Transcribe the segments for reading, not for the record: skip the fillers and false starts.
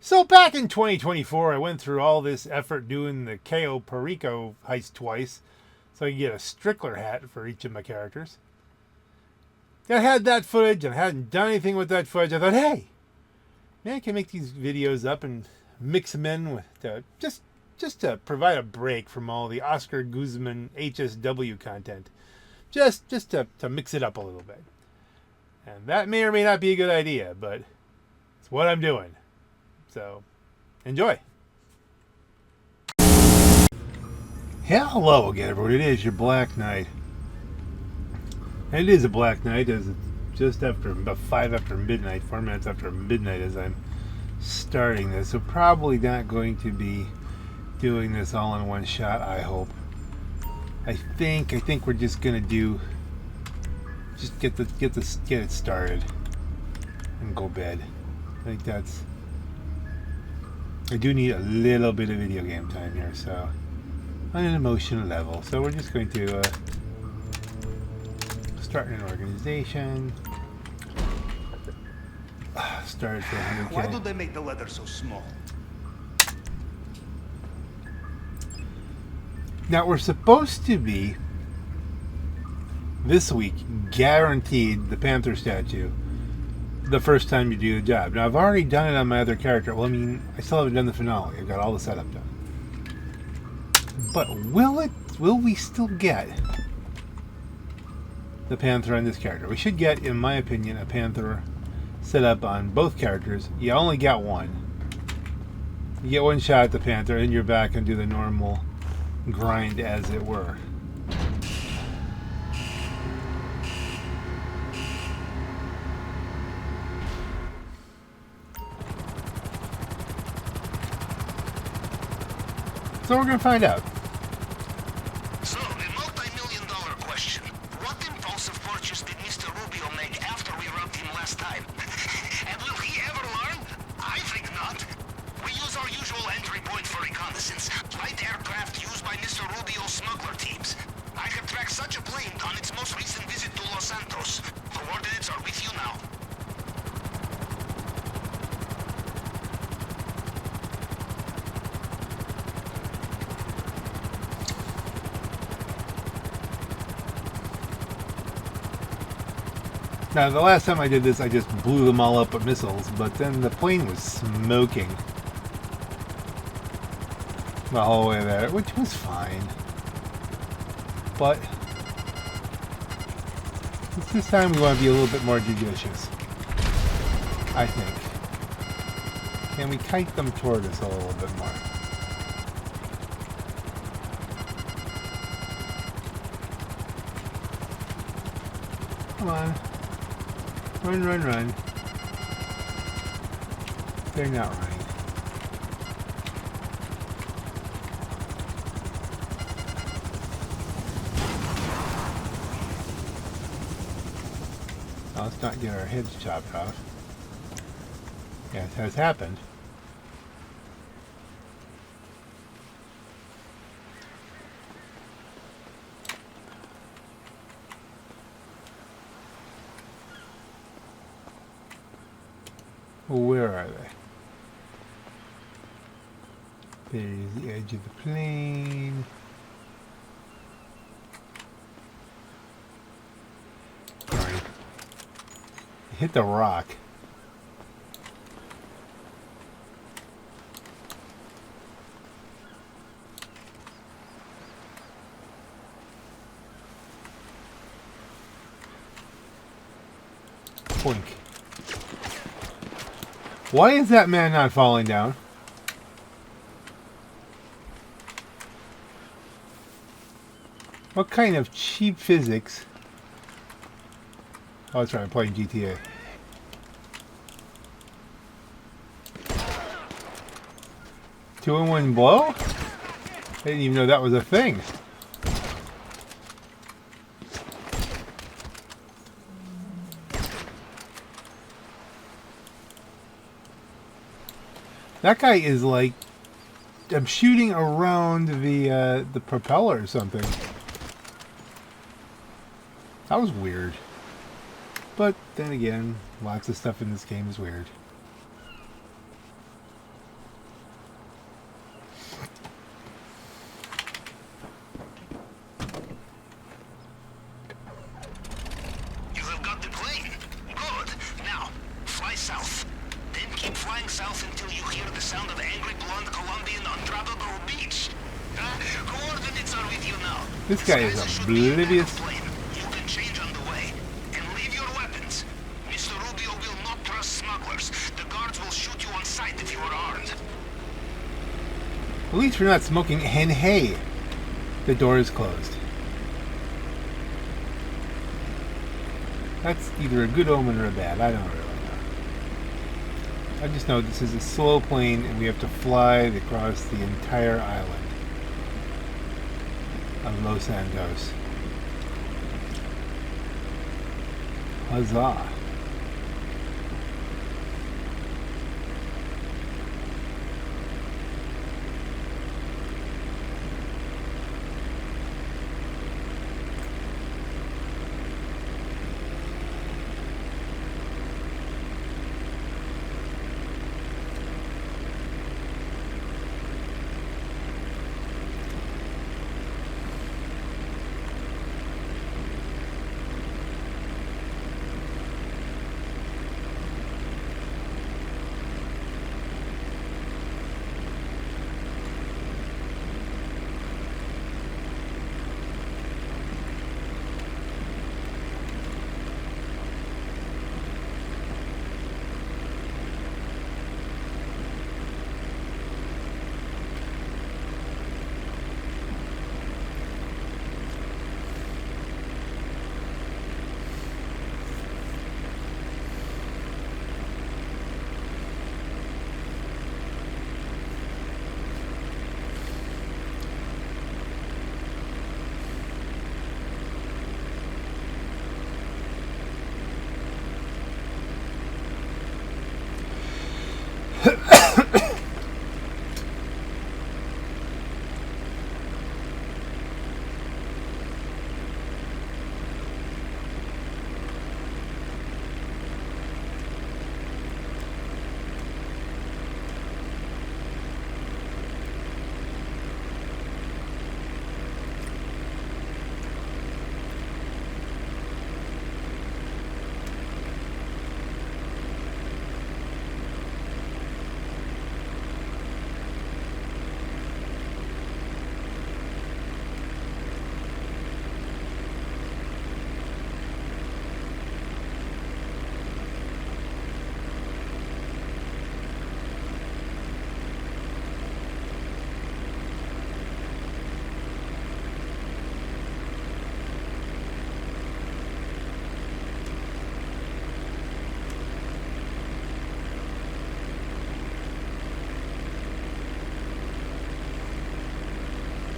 So back in 2024, I went through all this effort doing the Cayo Perico Heist twice, so I could get a Strickler hat for each of my characters. I had that footage, and I hadn't done anything with that footage. I thought, hey, maybe I can make these videos up and mix them in with just to provide a break from all the Oscar Guzman HSW content, just to mix it up a little bit. And that may or may not be a good idea, but it's what I'm doing. So, enjoy. Hello again, everyone. It is your Black Knight. And it is a Black Knight as it's just after about 5 after midnight, 4 minutes after midnight as I'm starting this. So probably not going to be doing this all in one shot, I hope. I think we're just gonna get it started and go bed. I think that's. I do need a little bit of video game time here, so on an emotional level. So we're just going to start an organization. Start for 100K. Why do they make the letter so small? Now we're supposed to be this week guaranteed the Panther statue the first time you do the job. Now I've already done it on my other character. Well, I mean, I still haven't done the finale. I've got all the setup done. But will we still get the Panther on this character? We should get, in my opinion, a Panther set up on both characters. You only got one. You get one shot at the Panther, and you're back and do the normal grind, as it were. So we're going to find out. So, the multi-million-dollar question. What impulsive purchase did Mr. Rubio make after we robbed him last time? And will he ever learn? I think not. We use our usual entry point for reconnaissance. Light aircraft used by Mr. Rubio's smuggler teams. I have tracked such a plane on its most recent visit to Los Santos. Coordinates are with you now. Now, the last time I did this, I just blew them all up with missiles, but then the plane was smoking the whole way there, which was fine. But this time we want to be a little bit more judicious, I think. Can we kite them toward us a little bit more? Come on. Run, run, run. They're not running. Now let's not get our heads chopped off. Yeah, it has happened. Where are they? There's the edge of the plane. Sorry. Hit the rock. Boink. Why is that man not falling down? What kind of cheap physics? Oh, that's right, I'm playing GTA. Two in one blow? I didn't even know that was a thing. That guy is like, I'm shooting around the propeller or something. That was weird. But then again, lots of stuff in this game is weird. keep flying south until you hear the sound of angry blonde Colombian on Travelable Beach. Coordinates are with you now. This guy is oblivious. You can change on the way. And leave your weapons. Mr. Rubio will not trust smugglers. The guards will shoot you on sight if you are armed. At least we're not smoking hen hay. The door is closed. That's either a good omen or a bad. I don't really know. I just know this is a slow plane and we have to fly across the entire island of Los Santos. Huzzah.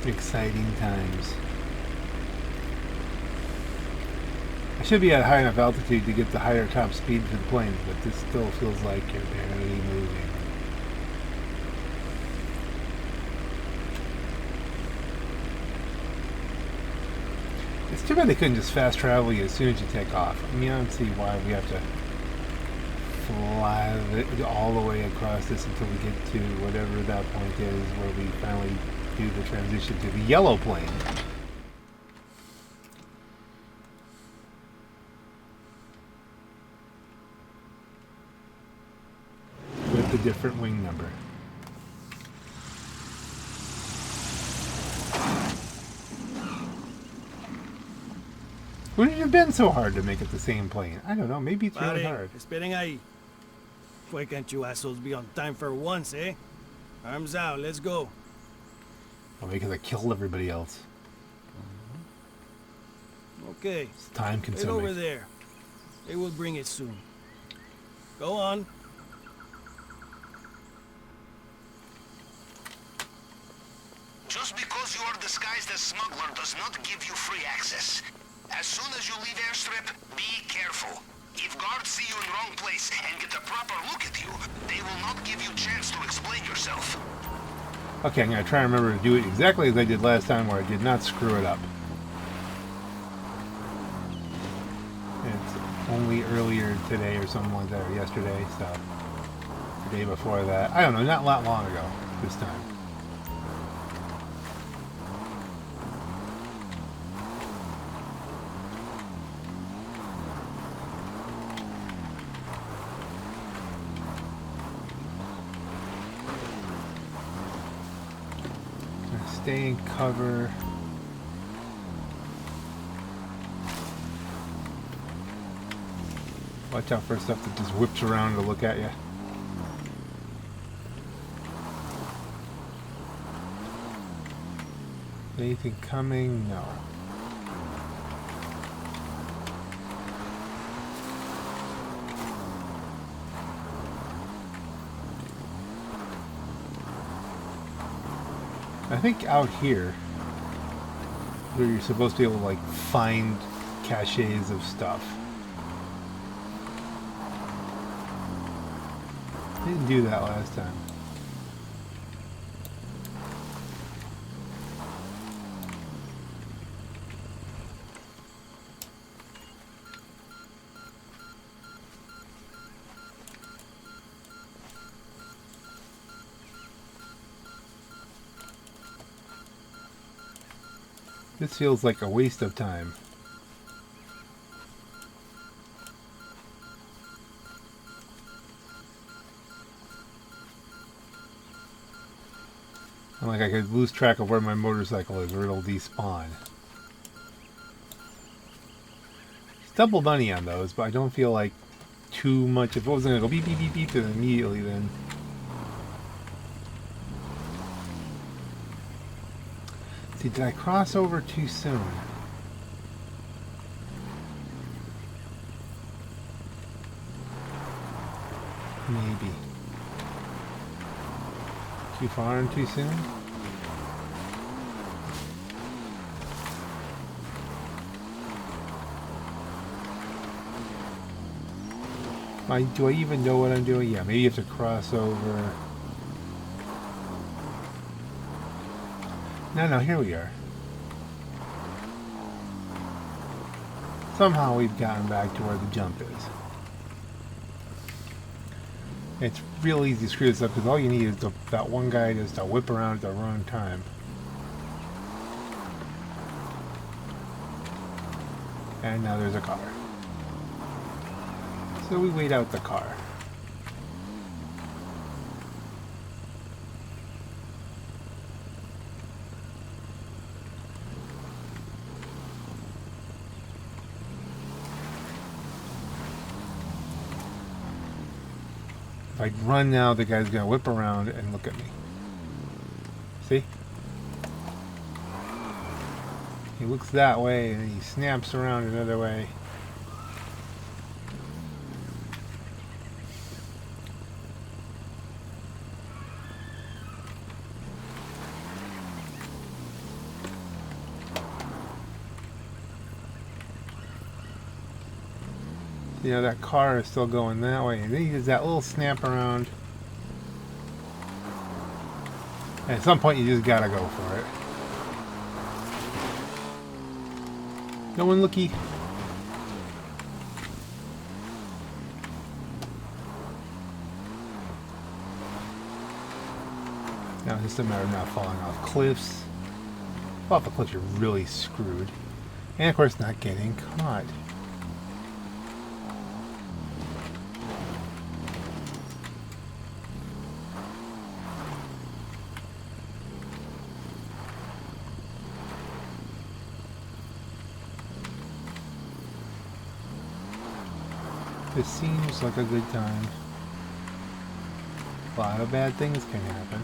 Exciting times. I should be at high enough altitude to get the higher top speed for the planes, but this still feels like you're barely moving. It's too bad they couldn't just fast travel you as soon as you take off. I mean, I don't see why we have to fly all the way across this until we get to whatever that point is where we finally do the transition to the yellow plane. With a different wing number. Would it have been so hard to make it the same plane? I don't know, maybe it's really hard. Esperen ahí. Why can't you assholes be on time for once, eh? Arms out, let's go. Oh, because I killed everybody else. Okay. It's time Wait consuming. over there. They will bring it soon. Go on. Just because you are disguised as smuggler does not give you free access. As soon as you leave airstrip, be careful. If guards see you in wrong place and get a proper look at you, they will not give you chance to explain yourself. Okay, I'm going to try and remember to do it exactly as I did last time where I did not screw it up. It's only earlier today or something like that, or yesterday, so the day before that. I don't know, not a lot long ago this time. Stay in cover. Watch out for stuff that just whips around to look at you. Anything coming? No. I think out here, where you're supposed to be able to like find caches of stuff. Didn't do that last time. This feels like a waste of time. I'm like I could lose track of where my motorcycle is or it'll despawn. It's double money on those, but I don't feel like too much. If it wasn't gonna go beep beep beep beep then immediately then. See, did I cross over too soon? Maybe. Too far and too soon? Do I even know what I'm doing? Yeah, maybe you have to cross over. No, here we are. Somehow we've gotten back to where the jump is. It's real easy to screw this up because all you need is that one guy just to whip around at the wrong time. And now there's a car. So we wait out the car. If I run now, the guy's gonna whip around and look at me. See? He looks that way and he snaps around another way. You know, that car is still going that way. And then he does that little snap around. And at some point you just gotta go for it. No one looky. Now it's just a matter of not falling off cliffs. Fall off the cliffs, you're really screwed. And of course not getting caught. This seems like a good time. A lot of bad things can happen.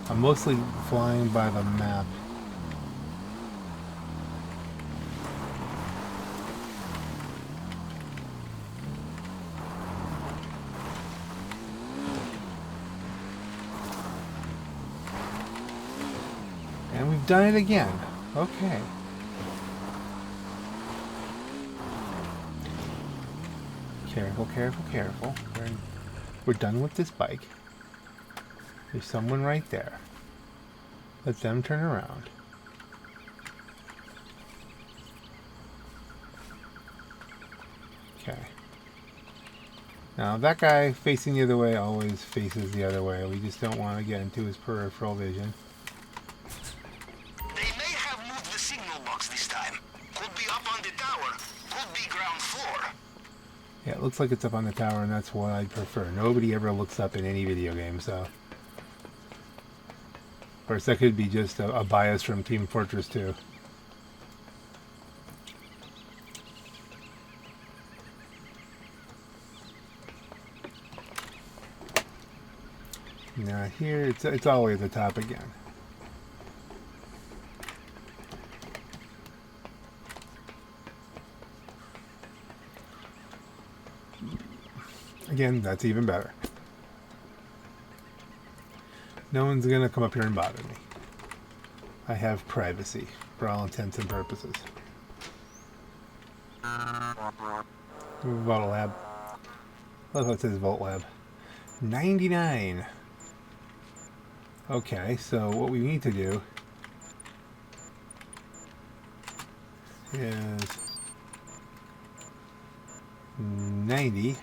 I'm mostly flying by the map. And we've done it again. Okay. Careful, careful, careful. We're done with this bike. There's someone right there. Let them turn around. Okay. Now that guy facing the other way always faces the other way. We just don't want to get into his peripheral vision. They may have moved the signal box this time. Could be up on the tower. Could be ground floor. Yeah, it looks like it's up on the tower, and that's what I'd prefer. Nobody ever looks up in any video game, so... Of course, that could be just a bias from Team Fortress 2. Now here, it's all the way at the top again. Again, that's even better. No one's gonna come up here and bother me. I have privacy for all intents and purposes. Vault Lab. I love how it says Vault Lab. 99. Okay, so what we need to do is 90.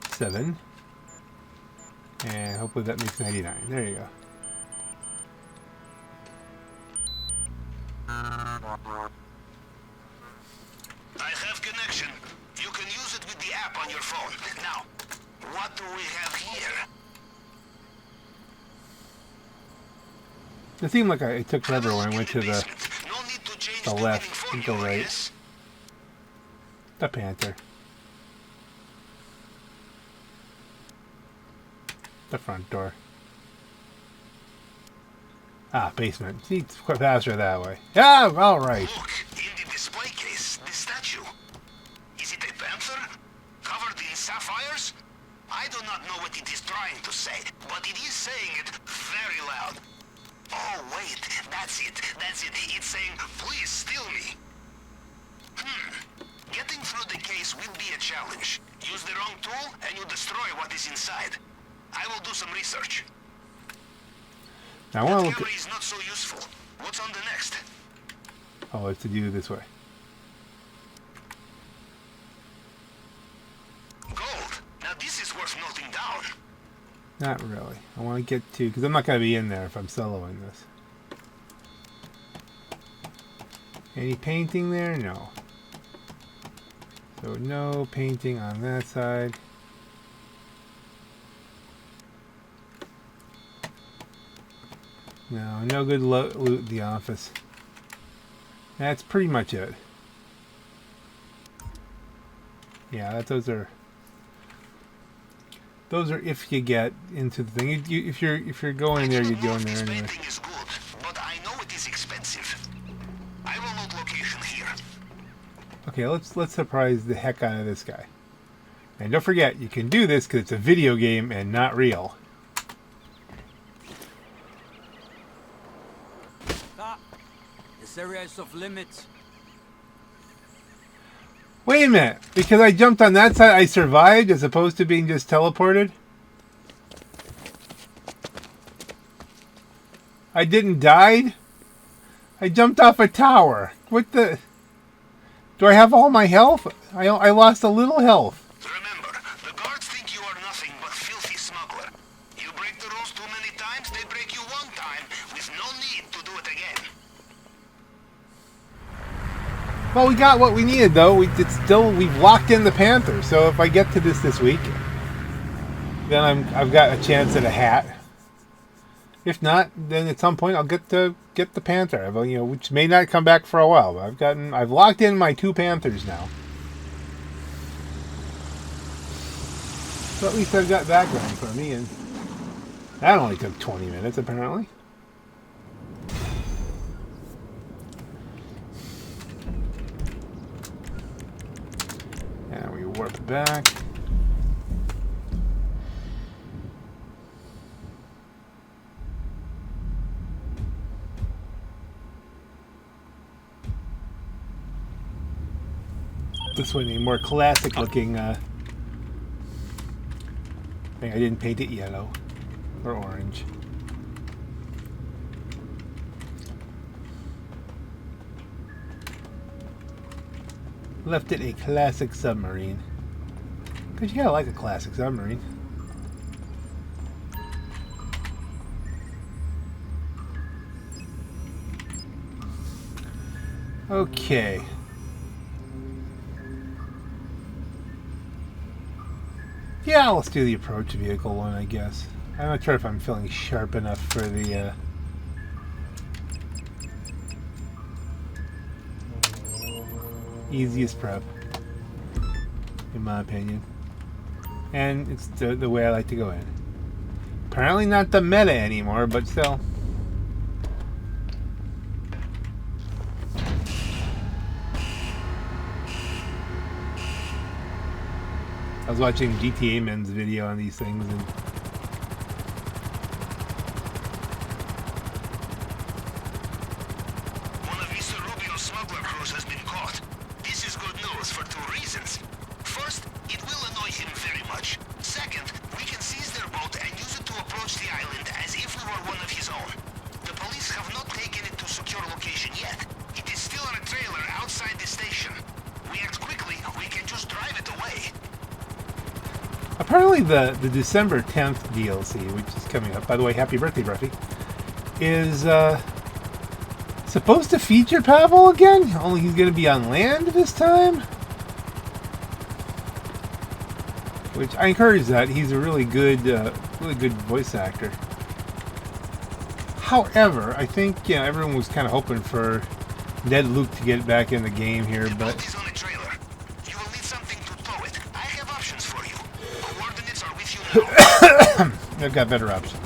7, and hopefully that makes 99. There you go. I have connection. You can use it with the app on your phone. Now, what do we have here? It seemed like it took forever when I went to the No need to change the left and go right. Yes? The Panther. The front door. Ah, basement. See, it's quite faster that way. Yeah, all right. Look, in the display case, the statue. Is it a panther? Covered in sapphires? I do not know what it is trying to say, but it is saying it very loud. Oh, wait, that's it. That's it. It's saying, please steal me. Getting through the case will be a challenge. Use the wrong tool and you destroy what is inside. I will do some research. Now I want to look Camera at... is not so useful. What's on the next? Oh, it's to do this way. Gold. Now this is worth noting down. Not really. I want to get to... Because I'm not going to be in there if I'm soloing this. Any painting there? No. So no painting on that side. No, no good loot in the office. That's pretty much it. Yeah, those are if you get into the thing. If you're going in there, you go in there anyway. Painting is good, but I know it is expensive. I will note location here. Okay, let's surprise the heck out of this guy. And don't forget, you can do this because it's a video game and not real. This area is off limits. Wait a minute, because I jumped on that side, I survived as opposed to being just teleported? I didn't die? I jumped off a tower. What the... Do I have all my health? I lost a little health. Remember, the guards think you are nothing but filthy smuggler. You break the rules too many times, they break you one time with no need to do it again. Well, we got what we needed, though. We've locked in the Panther. So if I get to this week, then I've got a chance at a hat. If not, then at some point I'll get the Panther. Which may not come back for a while. But I've locked in my 2 Panthers now. So at least I've got that going for me, and that only took 20 minutes apparently. And we warp back. This one, a more classic looking thing. I didn't paint it yellow or orange. Left it a classic submarine. Because you gotta like a classic submarine. Okay. Yeah, let's do the approach vehicle one, I guess. I'm not sure if I'm feeling sharp enough for the easiest prep, in my opinion. And it's the way I like to go in. Apparently not the meta anymore, but still. I was watching GTA Men's video on these things, and One of Mr. Rubio's smuggler crews has been caught. This is good news for two reasons. First, it will annoy him very much. Second, we can seize their boat and use it to approach the island as if we were one of his own. The police have not taken it to secure location yet. It is still on a trailer outside the station. We act quickly, we can just drive it away. apparently the December 10th DLC, which is coming up, by the way, happy birthday, Bruffy, is supposed to feature Pavel again, only he's going to be on land this time. Which I encourage that. He's a really good voice actor. However, I think everyone was kind of hoping for Ned Luke to get back in the game here, The but boat is on a trailer. You will need something to tow it. I have options for you. Coordinates are with you now. I've got better options.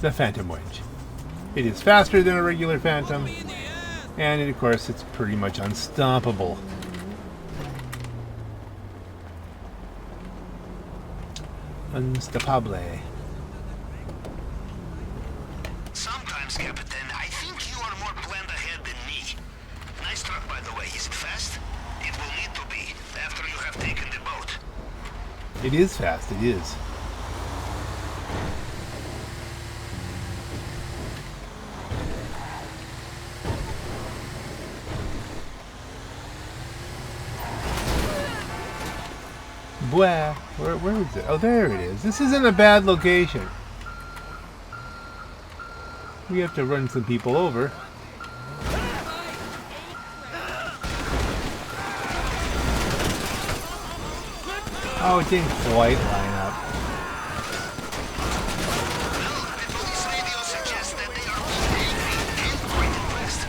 The Phantom Wedge. It is faster than a regular Phantom, and of course it's pretty much unstoppable. Unstoppable. Sometimes, Captain, I think you are more planned ahead than me. Nice truck, by the way. Is it fast? It will need to be, after you have taken the boat. It is fast, it is. Blah. Where is it? Oh, there it is. This isn't a bad location. We have to run some people over. Oh, it didn't quite line up. Well, the police radio suggests that they are both angry and quite impressed.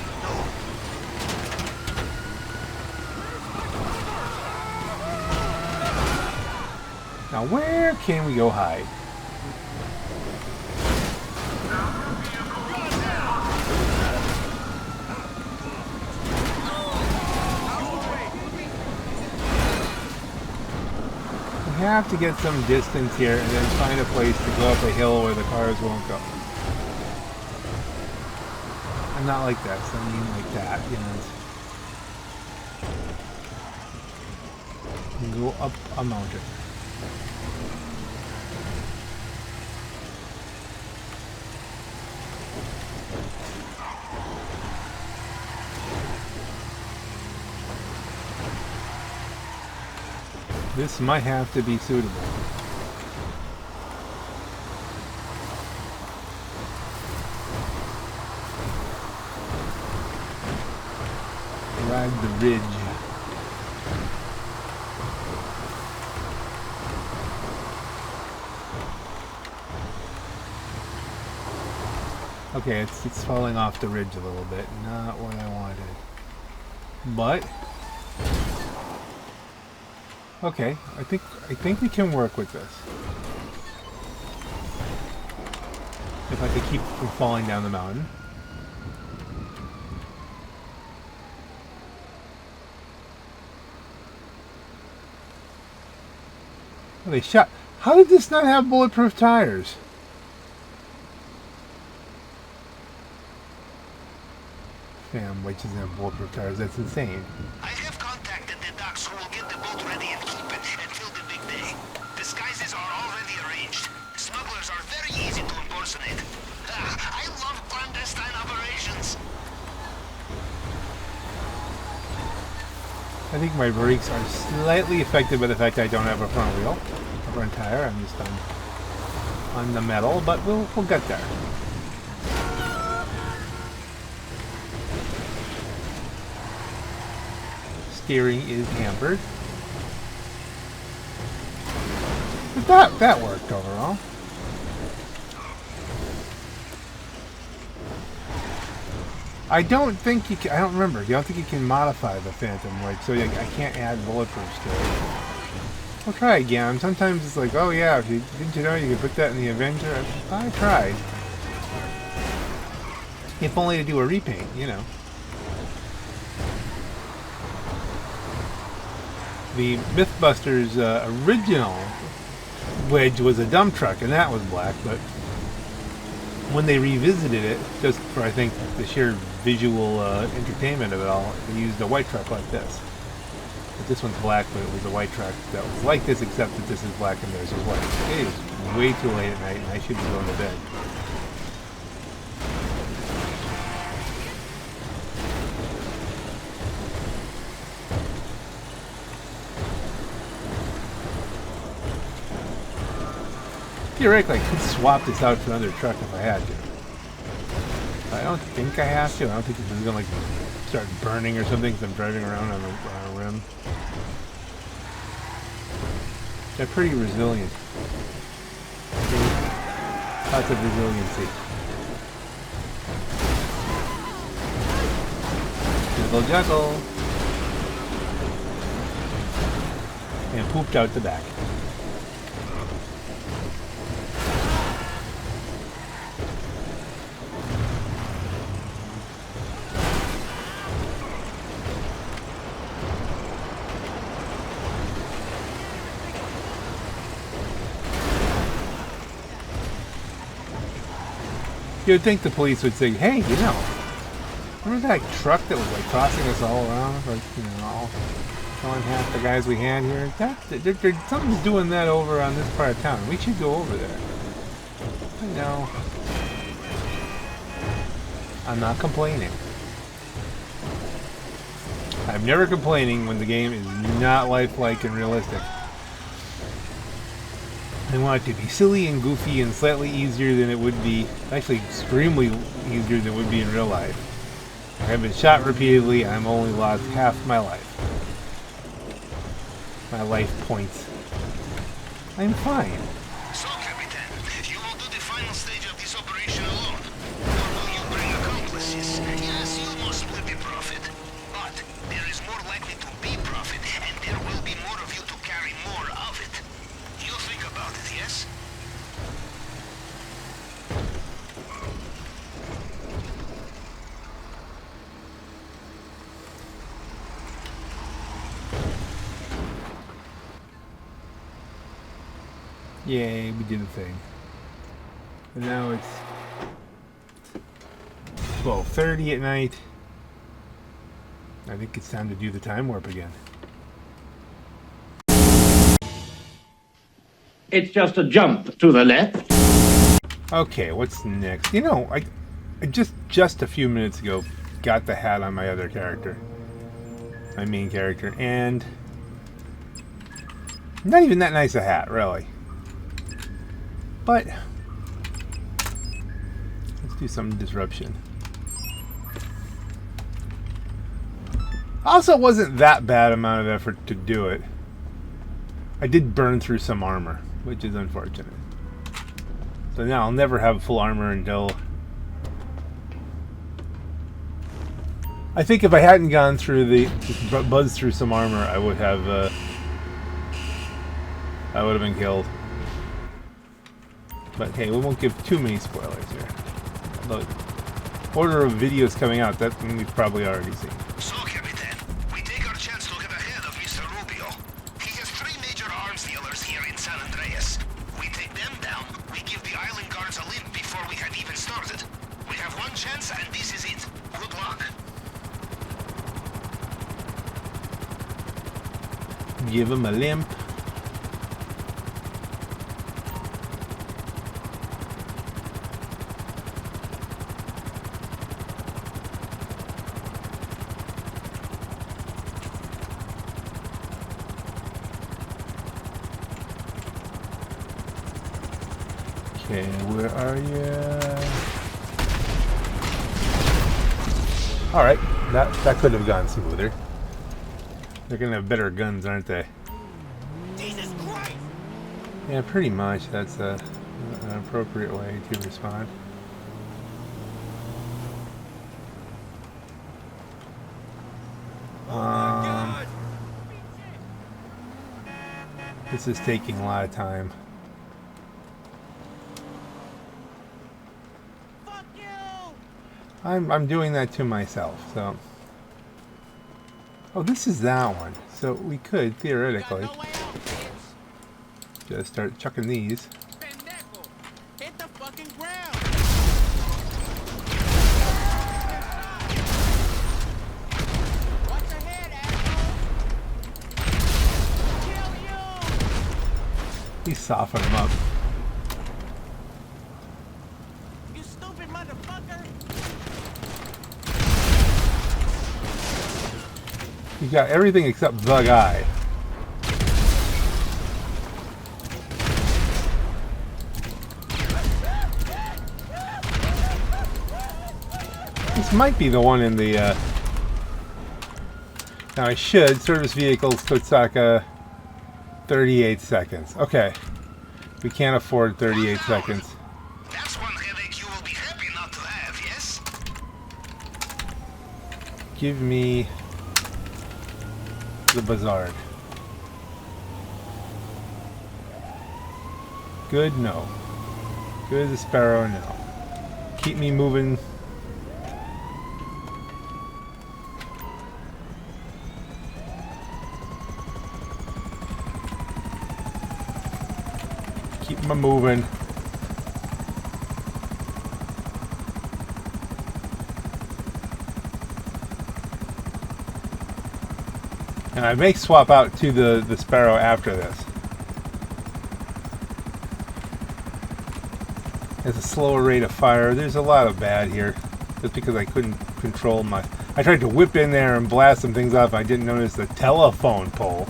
Now, where can we go hide? We have to get some distance here and then find a place to go up a hill where the cars won't go. And not like that, so I mean like that, you know. And go up a mountain. This might have to be suitable. Ride the ridge. Okay, it's falling off the ridge a little bit. Not what I wanted. But okay, I think we can work with this. If I could keep from falling down the mountain. Oh, they shot. How did this not have bulletproof tires? Damn, which doesn't have bulletproof tires. That's insane. I have contacted the docks who will get the boat ready and keep it until the big day. Disguises are already arranged. Smugglers are very easy to impersonate. I love clandestine operations. I think my brakes are slightly affected by the fact I don't have a front wheel, a front tire. I'm just on the metal, but we'll get there. steering is hampered. But that worked overall. I don't think you can, I don't remember. I don't think you can modify the Phantom, like, so I can't add bulletproofs to it. I'll try again. Sometimes it's like, oh yeah, didn't you know you could put that in the Avenger? I tried. If only to do a repaint, you know. The Mythbusters original Wedge was a dump truck, and that was black, but when they revisited it, just for, I think, the sheer visual entertainment of it all, they used a white truck like this. But this one's black, but it was a white truck that was like this, except that this is black and theirs is white. It is way too late at night, and I should be going to bed. Theoretically, I could swap this out for another truck if I had to. I don't think I have to. I don't think this is going to like start burning or something because I'm driving around on a rim. They're pretty resilient. Lots of resiliency. Juggle, juggle. And pooped out the back. You would think the police would say, hey, you know, remember that truck that was like crossing us all around? Like, you know, all killing half the guys we had here? Something's doing that over on this part of town. We should go over there. I know. I'm not complaining. I'm never complaining when the game is not lifelike and realistic. I want it to be silly and goofy and slightly easier than it would be, actually extremely easier than it would be in real life. I've been shot repeatedly, I'm only lost half my life. My life points. I'm fine. So, Capitan, you will do the final stage of this operation alone? Or will you bring accomplices? Yes, you will split the profit. But there is more likely to be profit, and there will be more of you to carry more of it. You think about it, yes? Yay, we did the thing. And now it's 12:30 at night. I think it's time to do the time warp again. It's just a jump to the left. Okay, what's next? You know, I just a few minutes ago got the hat on my other character. My main character, and not even that nice a hat, really. But let's do some disruption. Also, it wasn't that bad amount of effort to do it. I did burn through some armor, which is unfortunate. So now I'll never have full armor until... I think if I hadn't gone through just buzzed through some armor, I would have been killed. But hey, we won't give too many spoilers here. The order of videos coming out, that we've probably already seen. So, Capitan, we take our chance to get ahead of Mr. Rubio. He has 3 major arms dealers here in San Andreas. We take them down, we give the island guards a limp before we had even started. We have one chance, and this is it. Good luck. Give him a limp. Okay, where are you? Alright, that could have gone smoother. They're gonna have better guns, aren't they? Jesus Christ! Yeah, pretty much. That's an appropriate way to respond. This is taking a lot of time. Fuck you! I'm doing that to myself, so. Oh, this is that one. So we could theoretically No way out, bitch. just start chucking these. Pendejo! Hit the fucking ground! Watch your head, asshole! Kill you! These soften them up. You stupid motherfucker! You got everything except the guy. This might be the one in the. Now I should. Service vehicles, Kotsaka, 38 seconds. Okay. We can't afford 38 seconds. That's one headache you will be happy not to have, yes? Give me the Bazard. Good, no. Good as a Sparrow, no. Keep me moving. Keep me moving. And I may swap out to the Sparrow after this. It's a slower rate of fire. There's a lot of bad here. Just because I couldn't control my... I tried to whip in there and blast some things off. I didn't notice the telephone pole.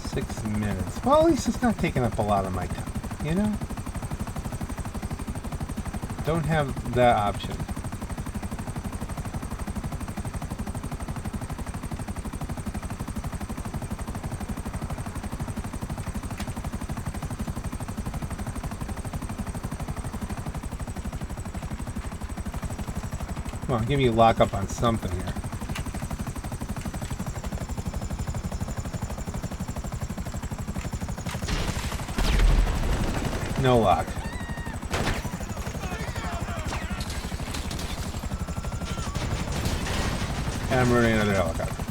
6 minutes. Well, at least it's not taking up a lot of my time, you know? Don't have that option. Come on, give me a lockup on something here. No lock. And I'm running another helicopter.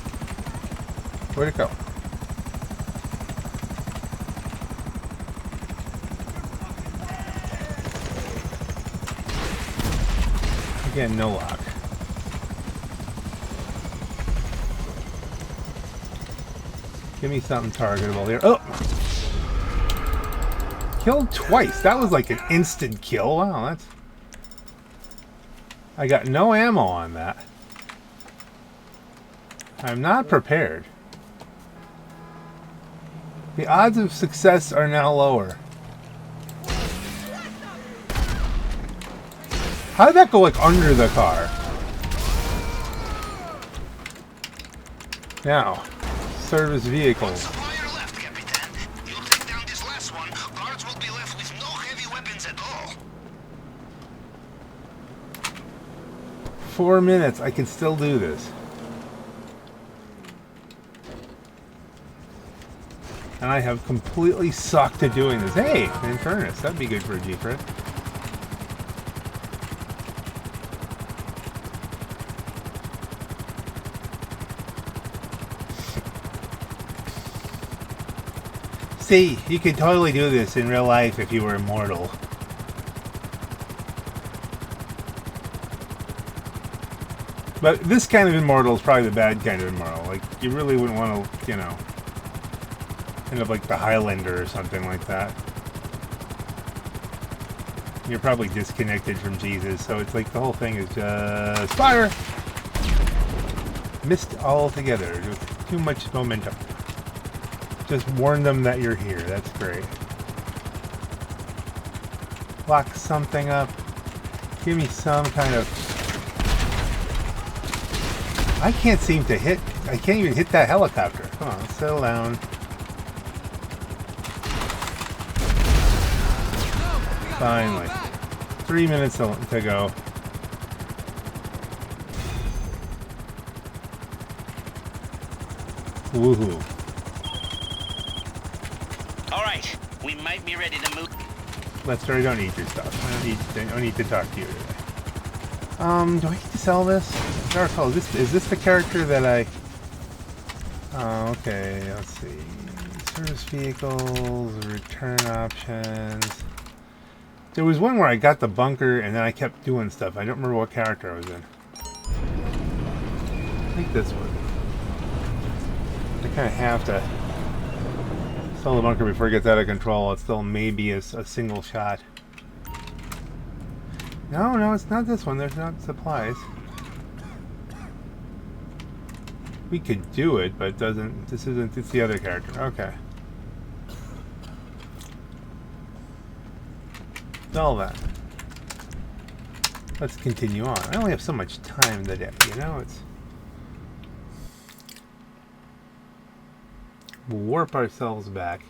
Where'd it go? Again, no lock. Give me something targetable here. Oh! Killed twice. That was like an instant kill. Wow, that's... I got no ammo on that. I'm not prepared. The odds of success are now lower. How did that go like under the car? Now, service vehicles. Supplier left, Capitan. You'll take down this last one. Guards will be left with no heavy weapons at all. 4 minutes. I can still do this. And I have completely sucked at doing this. Hey, in fairness, that'd be good for a G-Fred. See, you could totally do this in real life if you were immortal. But this kind of immortal is probably the bad kind of immortal. Like, you really wouldn't want to, you know, end up like the Highlander or something like that. You're probably disconnected from Jesus, so it's like the whole thing is just fire! Missed altogether. Just too much momentum. Just warn them that you're here. That's great. Lock something up. Give me some kind of... I can't seem to hit. I can't even hit that helicopter. Come on, settle down. Finally. 3 minutes to go. Woohoo. Alright, we might be ready to move. Lester, I don't need your stuff. I don't need to talk to you today. Do I get to sell this? Dark Hole, is this the character that I... Oh, okay, let's see. Service vehicles, return options. There was one where I got the bunker and then I kept doing stuff. I don't remember what character I was in. I think this one. I kind of have to sell the bunker before it gets out of control. It's still maybe a single shot. No, it's not this one. There's not supplies. We could do it, but it doesn't. This isn't. It's the other character. Okay. All that. Let's continue on. I only have so much time in the day, you know? We'll warp ourselves back.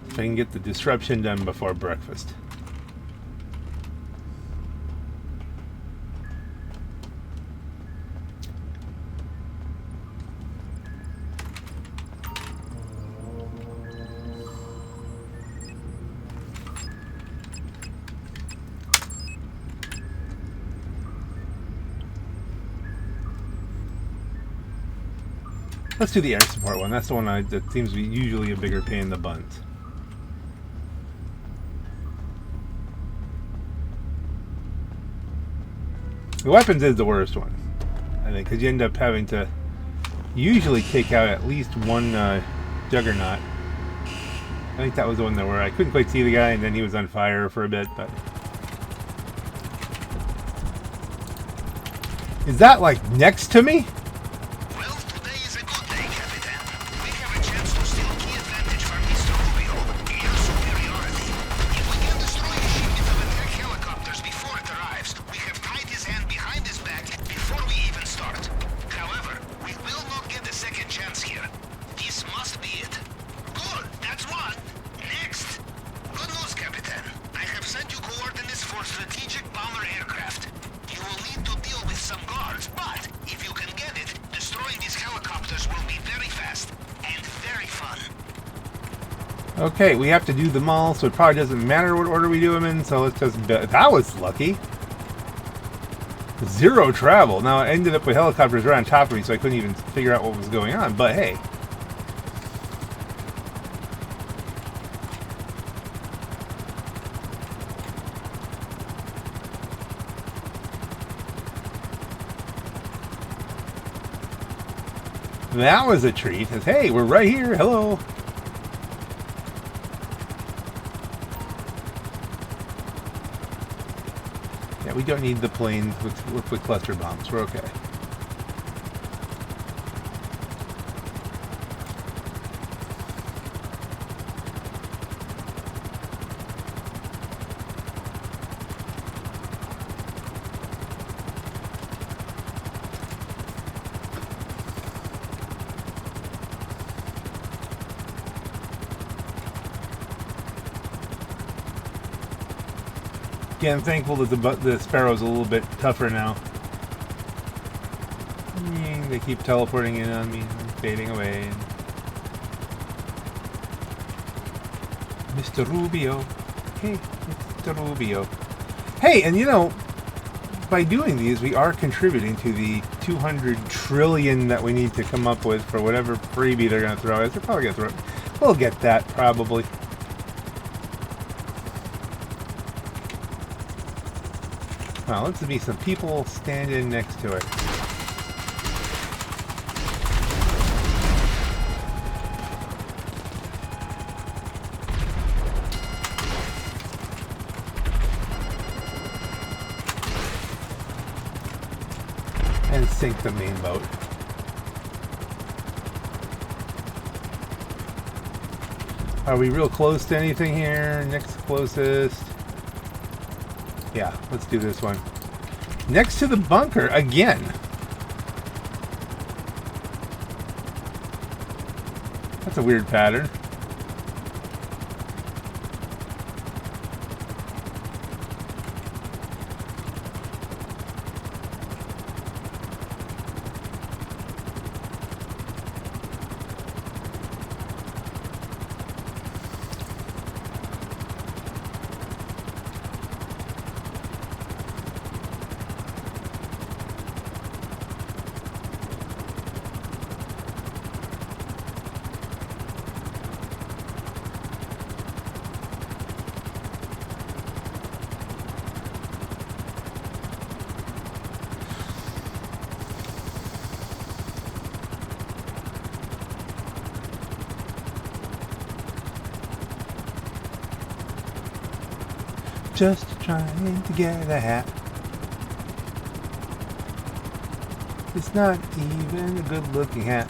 If I can get the disruption done before breakfast. Let's do the air support one. That's the one that seems to be usually a bigger pain in the buns. The weapons is the worst one, I think, because you end up having to usually take out at least one juggernaut. I think that was the one that where I couldn't quite see the guy, and then he was on fire for a bit. But is that like next to me? Well, today is a good day, Capitan. We have a chance to steal key advantage from Mr. Rubio. Air superiority. If we can destroy a shipment of attack helicopters before it arrives, we have tied his hand behind his back before we even start. However, we will not get a second chance here. This must be it. Good, that's one. Next. Good news, Capitan. I have sent you coordinates for strategic bomber aircraft. You will need to deal with some guards, but if you can get it, destroying these helicopters will be very fast and very fun. Okay, we have to do them all, so it probably doesn't matter what order we do them in, so let's just... That was lucky. 0 travel. Now, I ended up with helicopters right on top of me, so I couldn't even figure out what was going on, but hey. That was a treat. Hey, we're right here. Hello. Yeah, we don't need the planes with cluster bombs. We're okay. Again, I'm thankful that the Sparrow's a little bit tougher now. They keep teleporting in on me and fading away. Mr. Rubio. Hey, Mr. Rubio. Hey, and you know, by doing these, we are contributing to the 200 trillion that we need to come up with for whatever freebie they're going to throw at us. They're probably going to throw it. We'll get that, probably. Well, let's be some people standing next to it. And sink the main boat. Are we real close to anything here? Next closest. Yeah, let's do this one. Next to the bunker again. That's a weird pattern. Just trying to get a hat. It's not even a good-looking hat.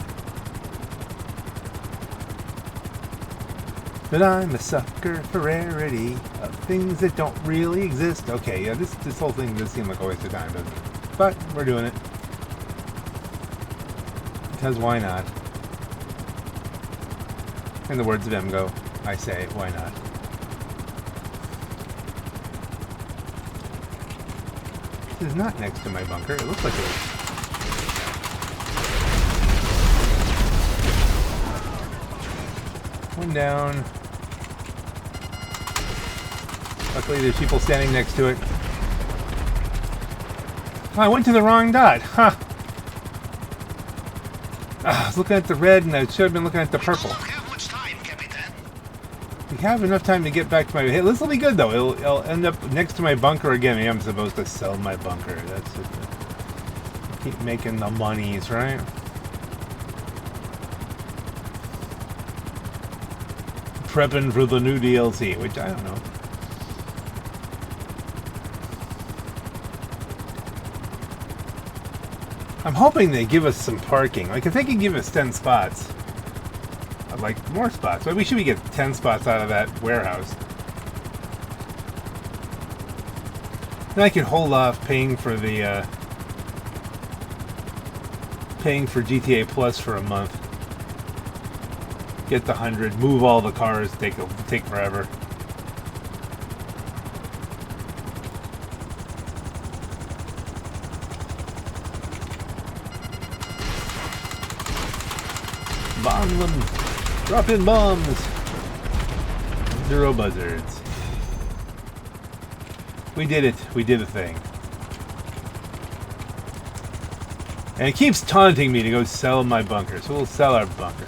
But I'm a sucker for rarity of things that don't really exist. Okay, yeah, this whole thing does seem like a waste of time, doesn't it? But we're doing it. Because why not? In the words of Emgo, I say, why not? This is not next to my bunker. It looks like it is. One down. Luckily there's people standing next to it. Oh, I went to the wrong dot. Huh. I was looking at the red and I should have been looking at the purple. We have enough time to get back to my... Hey, this will be good though. It'll end up next to my bunker again. Maybe I'm supposed to sell my bunker. That's just... Keep making the monies, right? Prepping for the new DLC, which I don't know. I'm hoping they give us some parking. Like, if they could give us 10 spots, I'd like more spots. But we should get 10 spots out of that warehouse. Then I can hold off paying for the, paying for GTA Plus for a month. Get the 100, move all the cars, take forever. Bomb them! Drop in bombs! 0 buzzards. We did it. We did a thing. And it keeps taunting me to go sell my bunker, so we'll sell our bunker.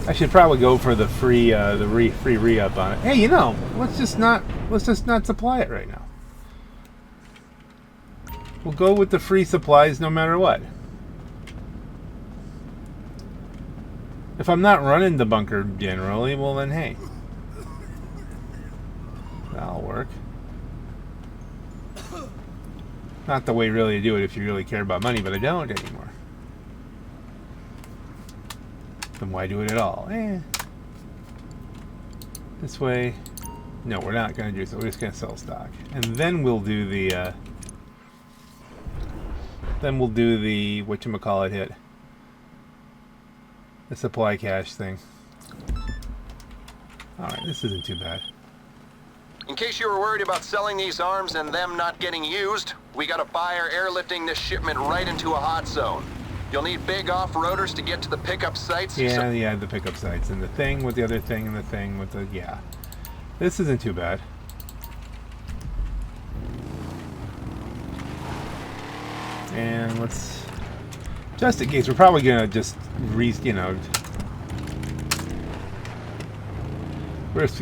I should probably go for the free free re-up on it. Hey, you know, let's just not supply it right now. We'll go with the free supplies no matter what. If I'm not running the bunker generally, well then hey. That'll work. Not the way really to do it if you really care about money, but I don't anymore. Then why do it at all? This way. No, we're not going to do so. We're just going to sell stock. And then we'll do the whatchamacallit hit. The supply cache thing. Alright, this isn't too bad. In case you were worried about selling these arms and them not getting used, we got a buyer airlifting this shipment right into a hot zone. You'll need big off-roaders to get to the pickup sites. Yeah, the pickup sites. And the thing with the other thing and the thing with the... Yeah. This isn't too bad. And let's... Just in case, we're probably going to just we're just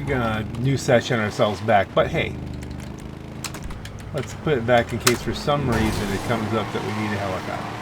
going to new session ourselves back. But hey, let's put it back in case for some reason it comes up that we need a helicopter.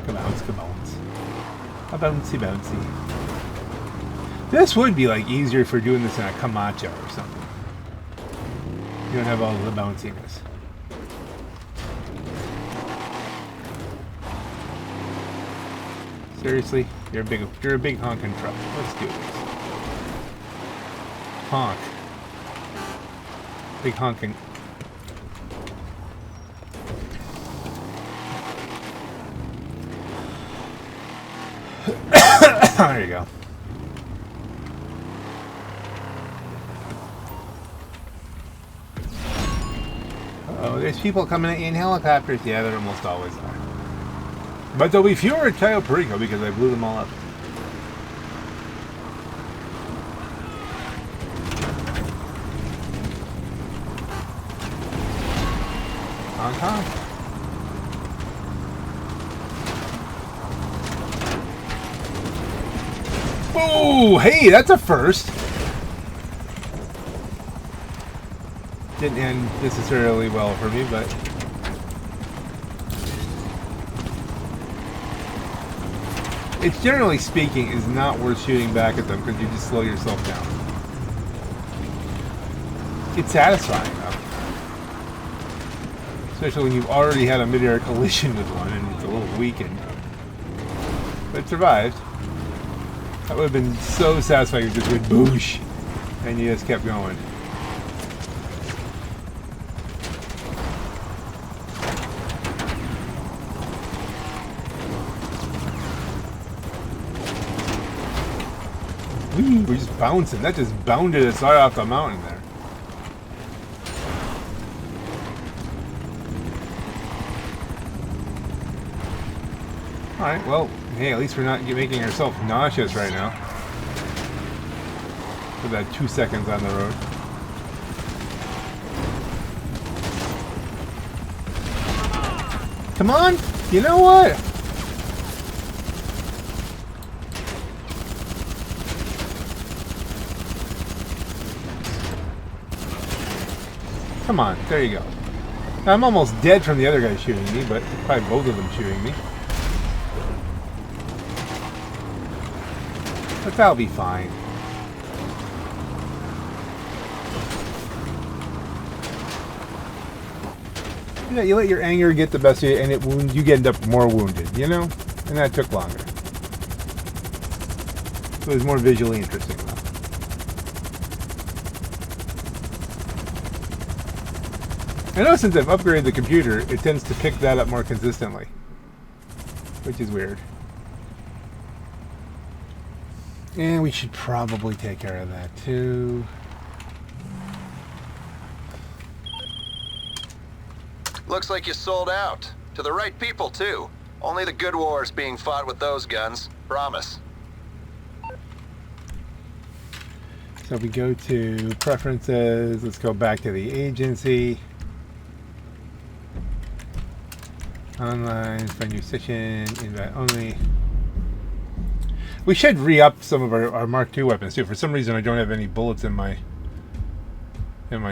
Kabounce, kabounce. A bouncy, bouncy. This would be like easier for doing this in a Camacho or something. You don't have all the bounciness. Seriously? You're a big honking truck. Let's do this. Honk. Big honking. There you go. Uh-oh, there's people coming at you in helicopters. Yeah, there almost always are. But there'll be fewer at Cayo Perico because I blew them all up. Honk honk. Oh, hey, that's a first. Didn't end necessarily well for me, but it's generally speaking is not worth shooting back at them because you just slow yourself down. It's satisfying though, especially when you've already had a mid-air collision with one and it's a little weakened, but it survived. That would have been so satisfying if you just went boosh and you just kept going. Whee, we're just bouncing. That just bounded us right off the mountain there. Alright, well, hey, at least we're not making ourselves nauseous right now. For that 2 seconds on the road. Come on! You know what? Come on, there you go. I'm almost dead from the other guy shooting me, but probably both of them shooting me. But that'll be fine. You know, you let your anger get the best of you, and you end up more wounded, you know? And that took longer. It was more visually interesting, though. I know since I've upgraded the computer, it tends to pick that up more consistently. Which is weird. And we should probably take care of that too. Looks like you sold out. To the right people, too. Only the good war's being fought with those guns. Promise. So we go to preferences. Let's go back to the agency. Online, find your session, invite only. We should re-up some of our Mark II weapons too. For some reason I don't have any bullets in my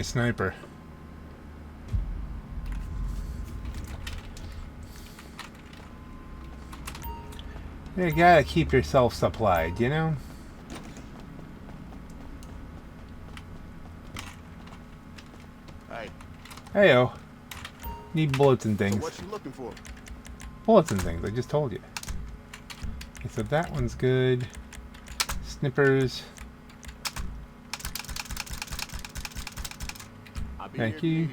sniper. You gotta keep yourself supplied, you know? Hey. Heyo. Need bullets and things. So what you looking for? Bullets and things, I just told you. Okay, so that one's good. Snippers. Thank you.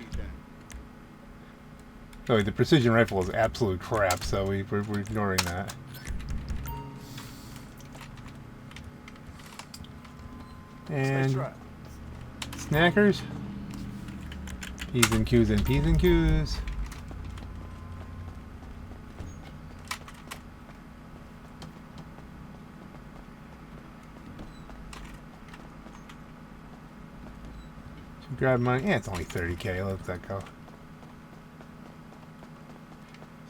Oh, the precision rifle is absolute crap, so we're ignoring that. And snackers. P's and Q's and P's and Q's. Grab money. Yeah, it's only 30k. Let that go.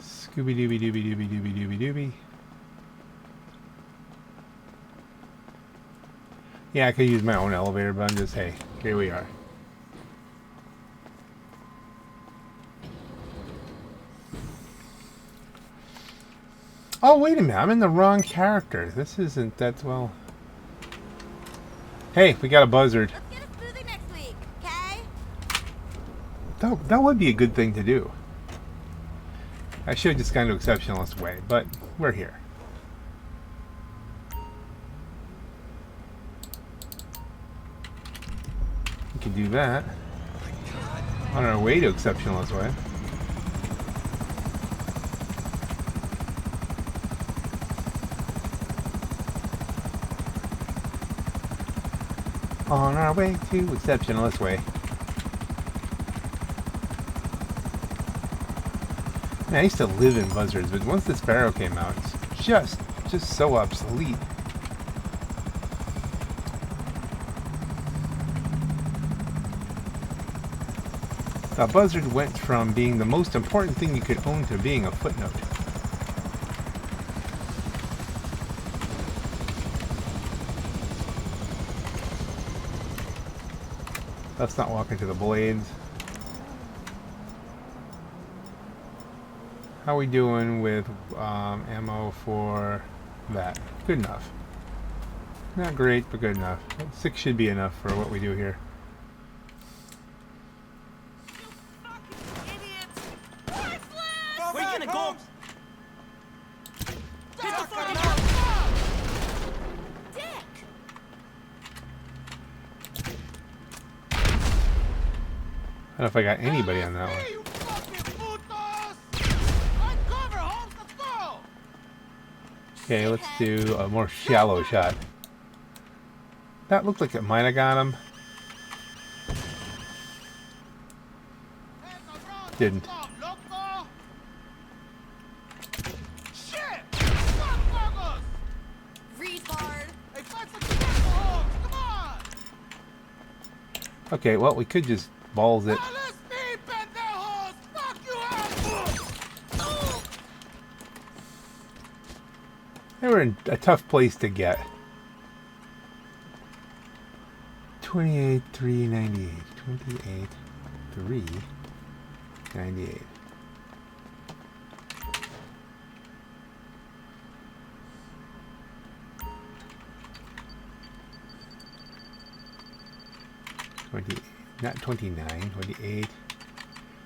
Scooby dooby dooby dooby dooby dooby dooby. Yeah, I could use my own elevator, but I'm just, hey, here we are. Oh, wait a minute. I'm in the wrong character. This isn't that well. Hey, we got a buzzard. Let's get a smoothie next week, okay? That would be a good thing to do. I should have just gone to exceptionalist way, but we're here. We can do that. On our way to exceptionalist way. On our way to exceptionalist way. Man, I used to live in buzzards, but once the sparrow came out, it's just so obsolete. The buzzard went from being the most important thing you could own to being a footnote. Let's not walk into the blades. How are we doing with ammo for that? Good enough. Not great, but good enough. 6 should be enough for what we do here. Where you gonna go? Get the fucking Dick! I don't know if I got anybody on that one. Okay, let's do a more shallow shot. That looked like it might have got him. Didn't. Retard! Okay, well, we could just balls it. They were in a tough place to get. 28,398. 28,398. Not 29, 28,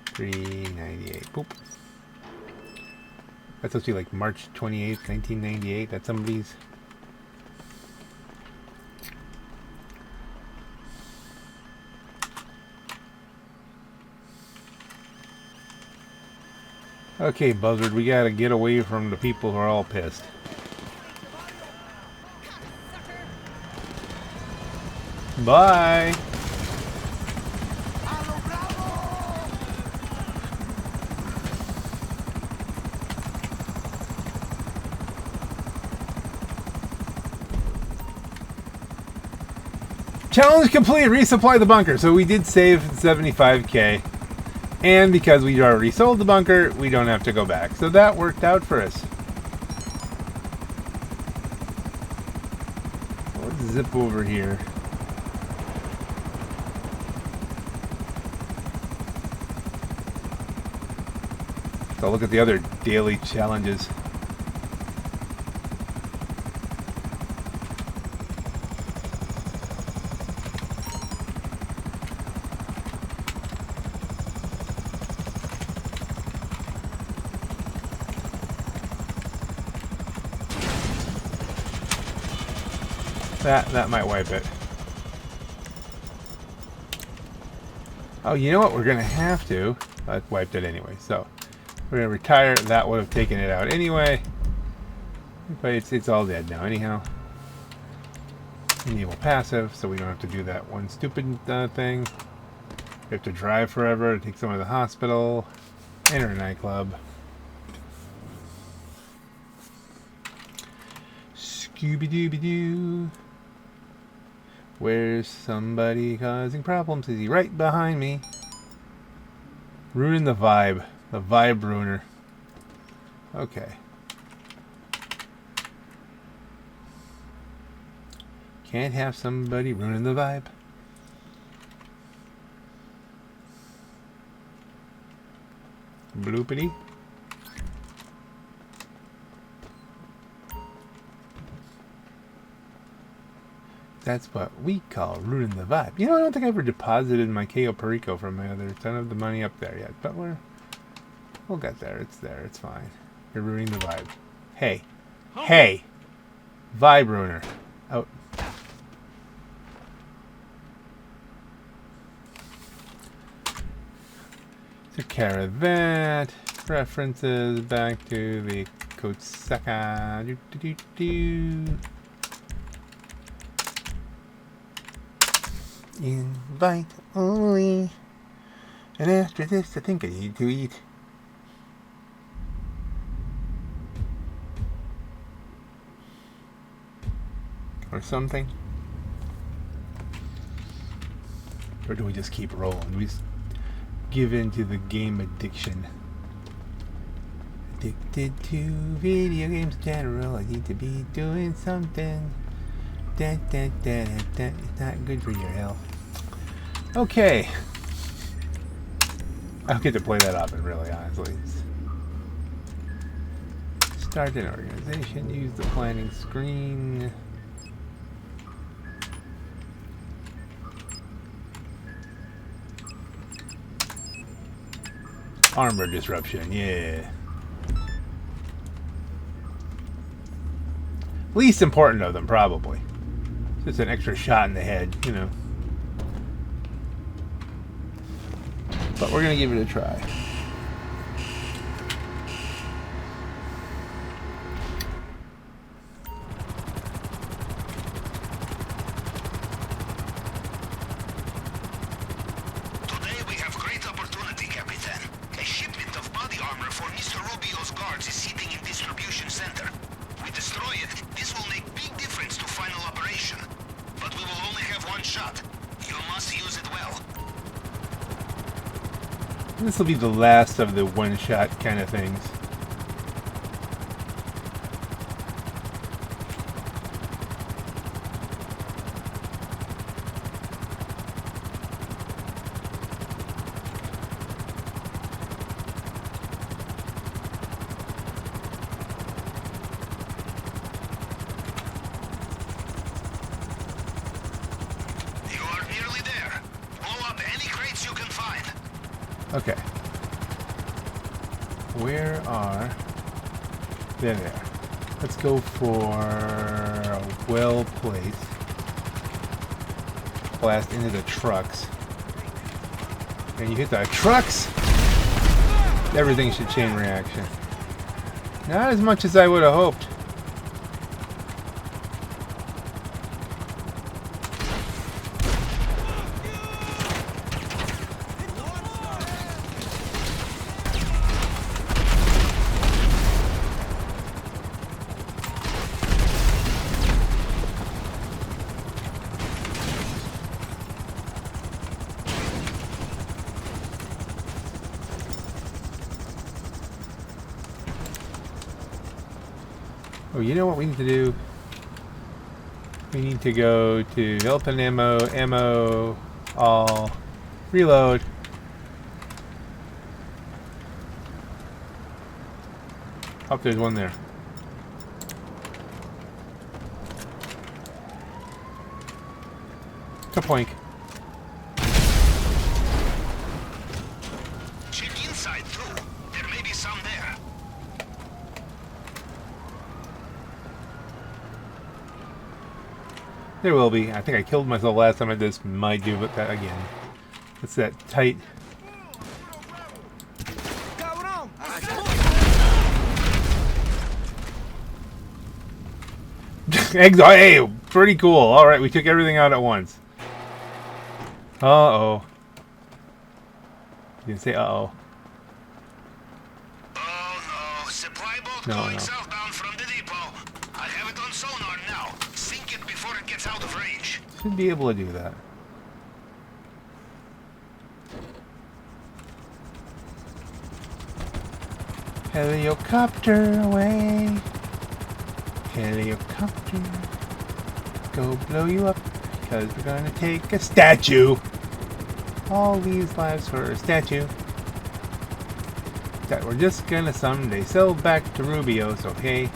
398. Boop. That's supposed to be like March 28th, 1998. That's somebody's. Okay, Buzzard, we gotta get away from the people who are all pissed. Bye! Challenge complete! Resupply the bunker. So we did save 75k. And because we already sold the bunker, we don't have to go back. So that worked out for us. Let's zip over here. So look at the other daily challenges. That might wipe it. Oh, you know what? We're gonna have to. That wiped it anyway. So we're gonna retire. That would have taken it out anyway. But it's all dead now. Anyhow, enable passive, so we don't have to do that one stupid thing. We have to drive forever to take someone to the hospital. Enter a nightclub. Scooby-Dooby-Doo. Where's somebody causing problems? Is he right behind me? Ruining the vibe. The vibe ruiner. Okay. Can't have somebody ruining the vibe. Bloopity. That's what we call ruining the vibe. You know, I don't think I ever deposited my Cayo Perico from my other. I don't have the money up there yet, but we'll get there. It's there. It's fine. You're ruining the vibe. Hey. Hey! Vibe ruiner. Out. Took care of that. References back to the Kosaka. Invite only. And after this, I think I need to eat. Or something. Or do we just keep rolling? Do we just give in to the game addiction? Addicted to video games in general. I need to be doing something. It's not good for your health. Okay. I'll get to play that often, really, honestly. Start an organization. Use the planning screen. Armor disruption, yeah. Least important of them, probably. Just an extra shot in the head, you know. But we're gonna give it a try. Today we have great opportunity, Capitan. A shipment of body armor for Mr. Rubio's guards is sitting in distribution center. We destroy it. This will make big difference to final operation. But we will only have one shot. You must use it well. This will be the last of the one-shot kind of things. You are nearly there. Blow up any crates you can find. Okay. Where are... There. Let's go for a well-placed blast into the trucks. And you hit the trucks, everything should chain reaction. Not as much as I would have hoped. Oh, you know what we need to do? We need to go to help and ammo, all, reload. Oh, there's one there. Kapoink. Check inside too. There may be some there. There will be. I think I killed myself last time I did this. Might do that again. It's that tight. Eggs. Hey, pretty cool. All right, we took everything out at once. Uh-oh. You didn't say uh-oh. Oh no, supply boat No, going no. southbound from the depot. I have it on sonar now. Sink it before it gets out of range. Should be able to do that. Helicopter away. Helicopter. Go blow you up. Because we're gonna take a statue. All these lives for a statue. That we're just gonna someday sell back to Rubio's, okay?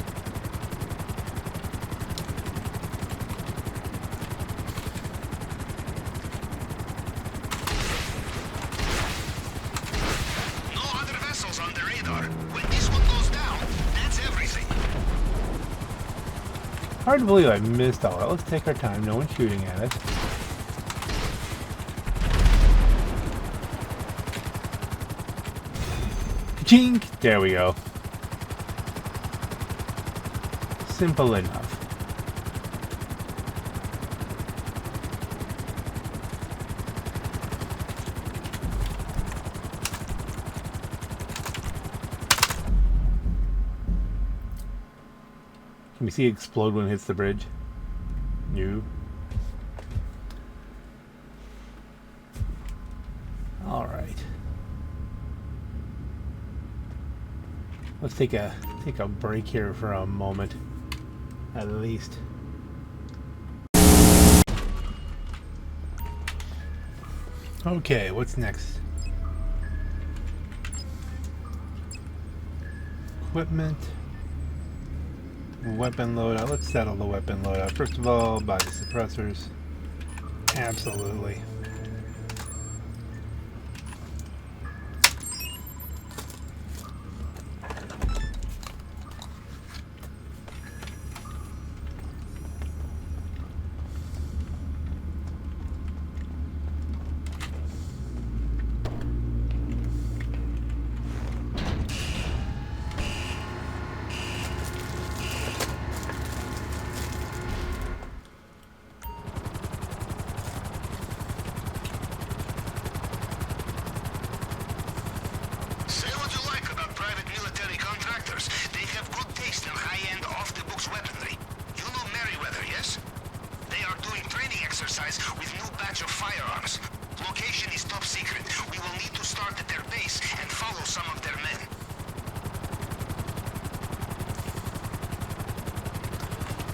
hard to believe I missed all that. Let's take our time. No one's shooting at us. Chink! There we go. Simple enough. Can we see it explode when it hits the bridge? No. All right. Let's take a break here for a moment, at least. Okay, what's next? Equipment. Weapon loadout. Let's settle the weapon loadout. First of all, body suppressors. Absolutely. Say what you like about private military contractors. They have good taste in high-end, off-the-books weaponry. You know Merryweather, yes? They are doing training exercise with new batch of firearms. Location is top secret. We will need to start at their base and follow some of their men.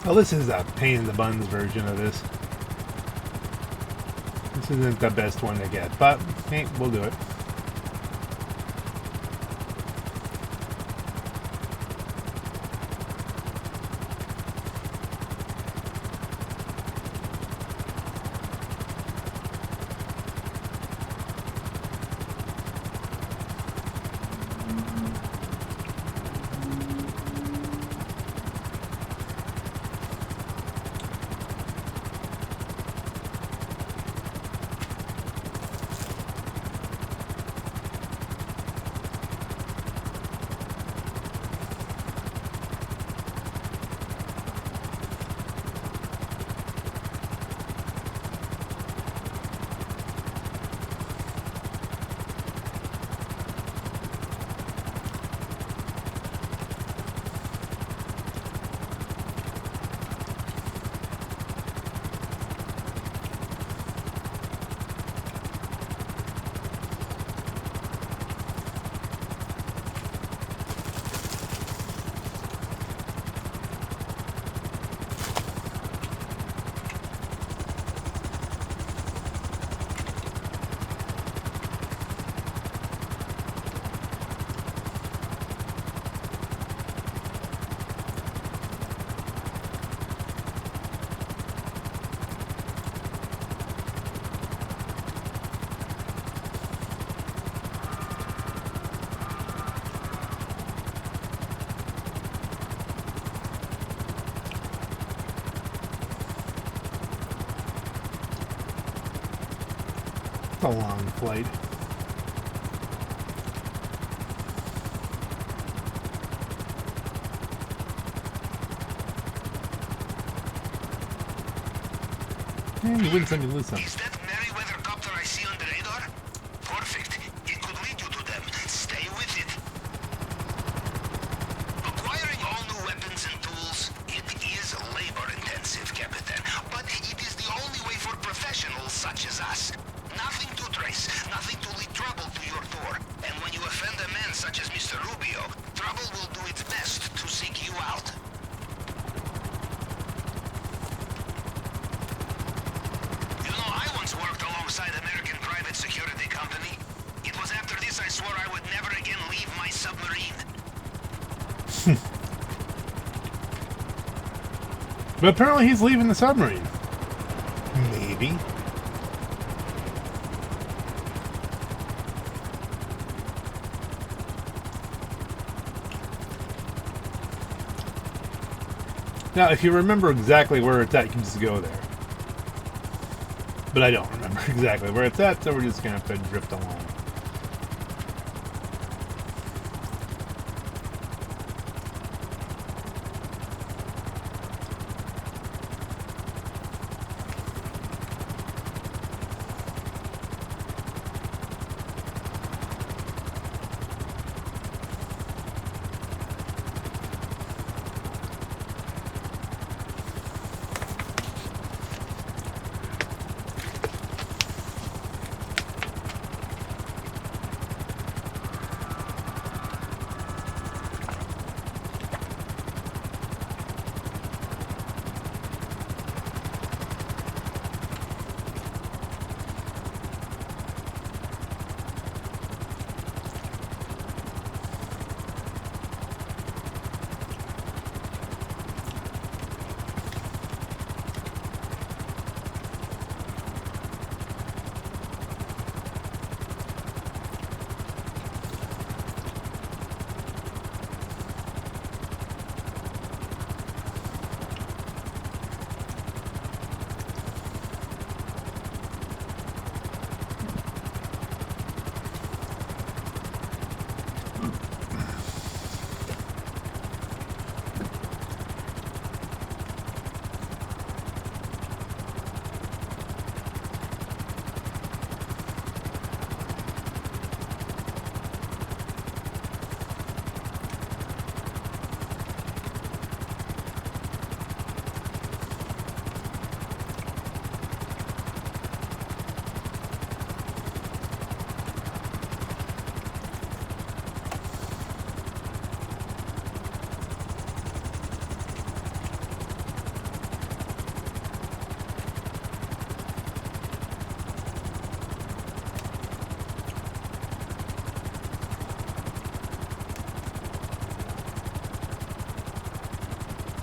Well, this is a pain in the buns version of this. This isn't the best one to get, but hey, we'll do it. A long flight. And you win some, you lose some. Is that Merryweather copter I see on the radar? Perfect. It could lead you to them. Stay with it. Acquiring all new weapons and tools, it is labor-intensive, Captain. But it is the only way for professionals such as us. Nothing to trace, nothing to lead trouble to your door. And when you offend a man such as Mr. Rubio, trouble will do its best to seek you out. You know, I once worked alongside American private security company. It was after this I swore I would never again leave my submarine. But apparently he's leaving the submarine. Maybe. Now, if you remember exactly where it's at, you can just go there. But I don't remember exactly where it's at, so we're just going to have to drift along.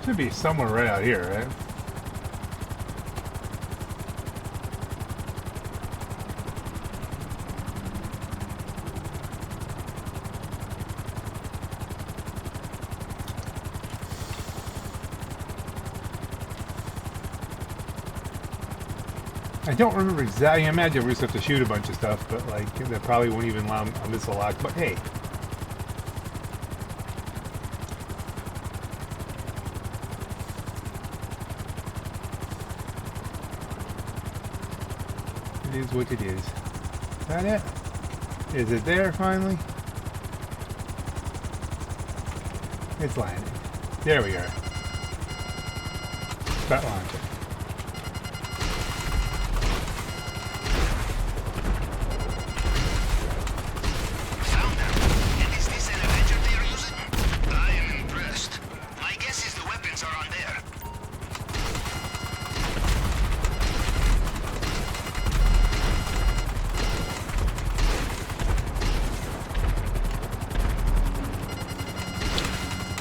Should be somewhere right out here, right? I don't remember exactly. I imagine we're just have to shoot a bunch of stuff, but like that probably won't even allow a missile lock. But hey. It is what it is. Is that it? Is it there finally? It's landing. There we are. Start launching. Found them. And is this an Avenger they're using? I am impressed. My guess is the weapons are on there.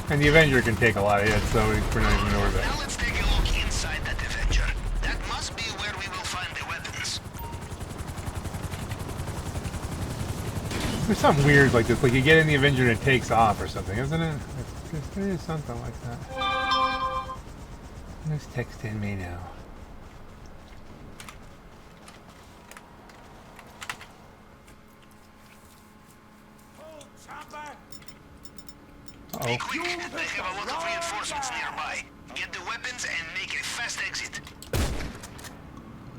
And the Avenger can take a lot of hits, so we're not even going to worry about Now it. let's take a look inside that Avenger. That must be where we will find the weapons. There's something weird like this, like you get in the Avenger and it takes off or something, isn't it? There is something like that. Who's texting me now? Uh-oh. Be quick. They have a lot of reinforcements nearby. Get the weapons and make a fast exit.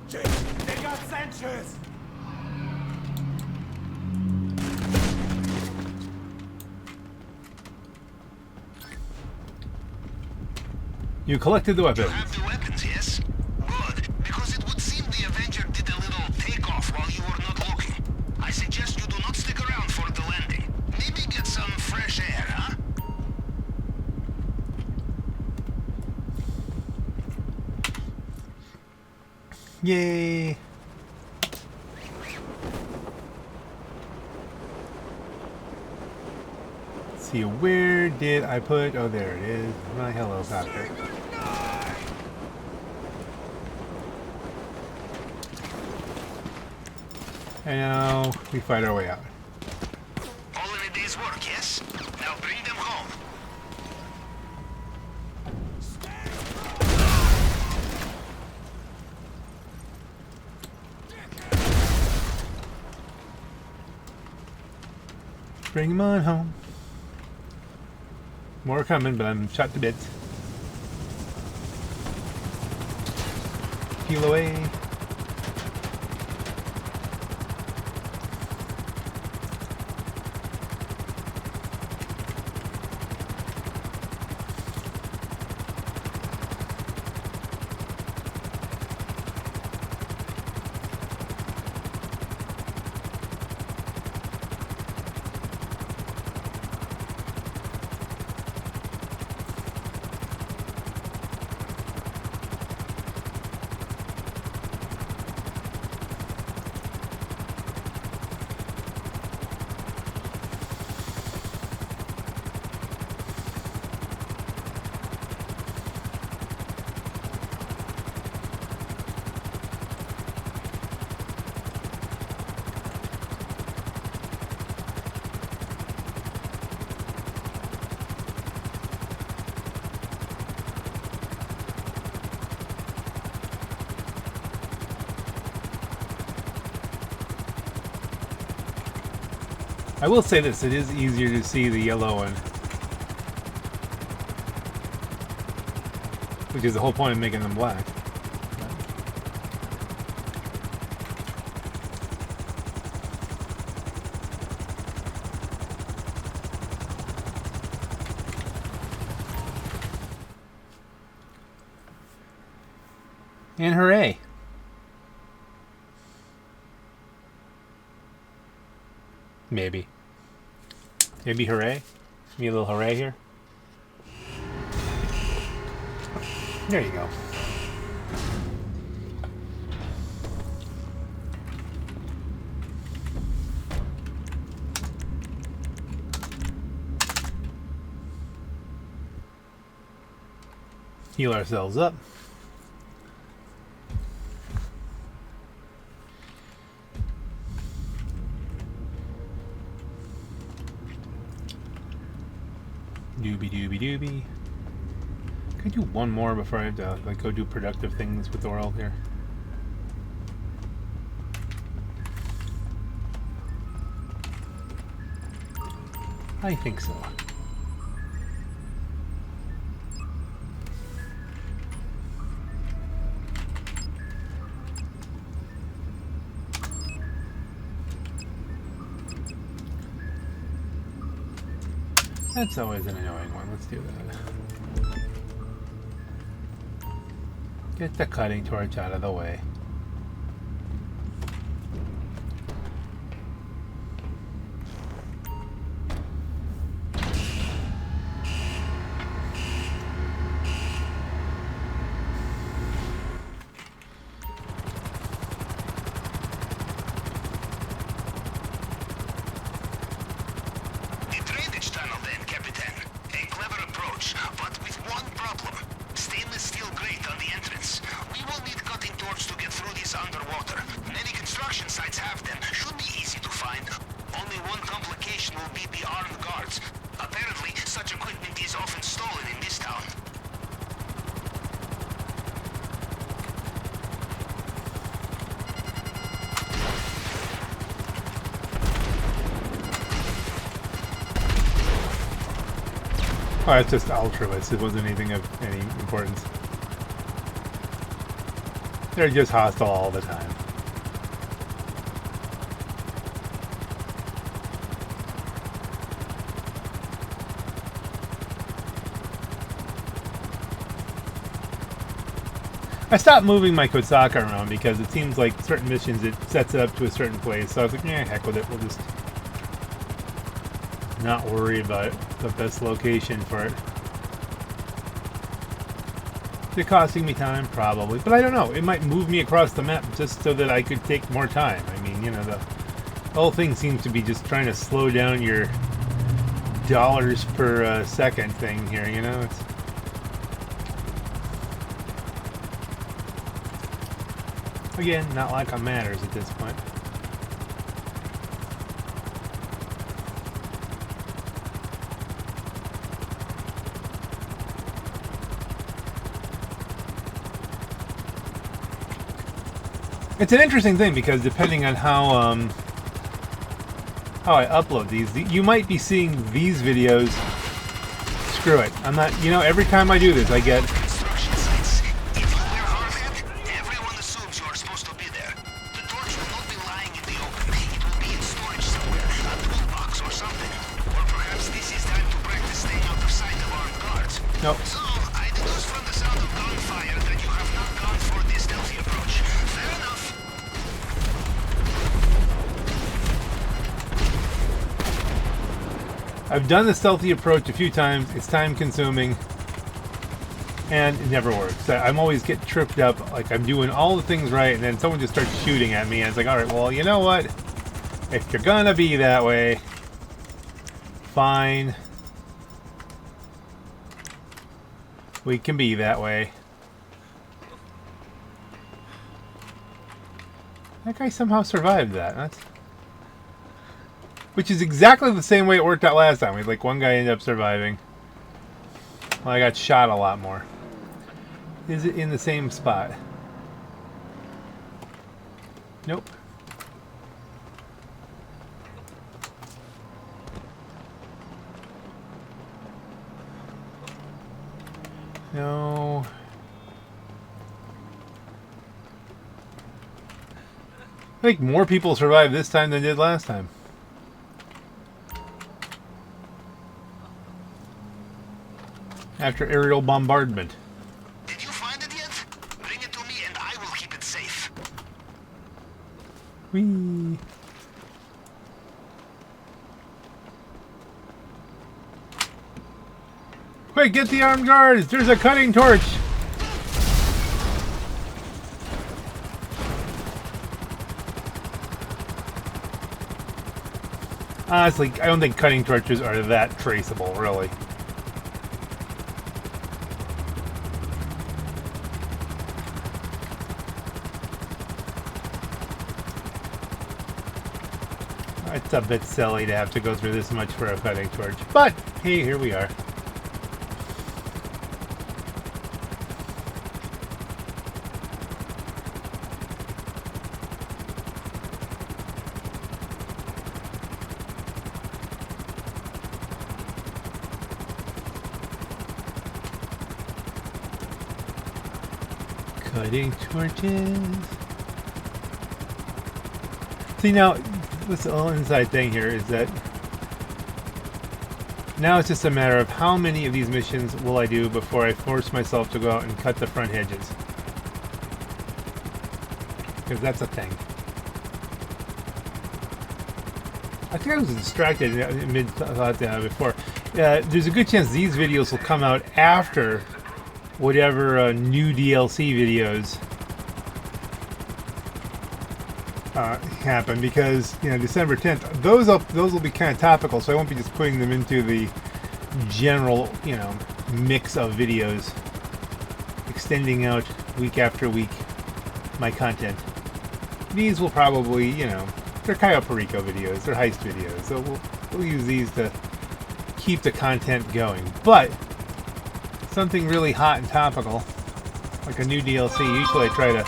They got sentries! You collected the You weapons. have the weapons, yes? Good, because it would seem the Avenger did a little takeoff while you were not looking. I suggest you do not stick around for the landing. Maybe get some fresh air, huh? Yay! Let's see, where did I put? Oh, there it is. My helicopter. And now we fight our way out. All in a day's work, yes? Now bring them home. Bring him on home. More coming, but I'm shot to bits. Peel away. I will say this, it is easier to see the yellow one. Which is the whole point of making them black. And hooray! Maybe. Maybe hooray? Me a little hooray here? There you go. Heal ourselves up. Doobie. Could I do one more before I have to like go do productive things with the world here? I think so. That's always an annoying one. Let's do that. Get the cutting torch out of the way. Oh, it's just altruist. It wasn't anything of any importance. They're just hostile all the time. I stopped moving my Kosaka around because it seems like certain missions it sets it up to a certain place. So I was like, yeah, heck with it. We'll just not worry about the best location for it. Is it costing me time? Probably. But I don't know. It might move me across the map just so that I could take more time. I mean, you know, the whole thing seems to be just trying to slow down your dollars per second thing here, you know? It's again, not like it matters at this point. It's an interesting thing because depending on how how I upload these. You might be seeing these videos. Screw it. I'm not, you know, every time I do this, I get... Construction sites. If you wear hard hat, everyone assumes you are supposed to be there. The torch will not be lying in the open. It will be in storage somewhere, a toolbox or something. Or perhaps this is time to practice staying out of sight of armed guards. Nope. So, I deduce from the sound of gunfire that you have not gone for the stealthy approach. Fair enough. I've done the stealthy approach a few times. It's time consuming. And it never works. I'm always get tripped up. Like I'm doing all the things right and then someone just starts shooting at me. And it's like, alright, well, you know what? If you're gonna be that way, fine. We can be that way. That guy somehow survived that. That's... Which is exactly the same way it worked out last time. We had like one guy ended up surviving. Well, I got shot a lot more. Is it in the same spot? Nope. No. I think more people survived this time than did last time. After aerial bombardment. Did you find it yet? Bring it to me and I will keep it safe. Whee! Quick, get the armed guards! There's a cutting torch! Honestly, I don't think cutting torches are that traceable, really. It's a bit silly to have to go through this much for a cutting torch. But, hey, here we are. Cutting torches. See now, this little inside thing here is that now it's just a matter of how many of these missions will I do before I force myself to go out and cut the front hedges. Because that's a thing. I think I was distracted in mid-thought before. There's a good chance these videos will come out after whatever new DLC videos happen, because you know December 10th those will be kind of topical, so I won't be just putting them into the general mix of videos, extending out week after week my content. These will probably they're Cayo Perico videos, they're heist videos, so we'll use these to keep the content going. But something really hot and topical like a new DLC, usually I try to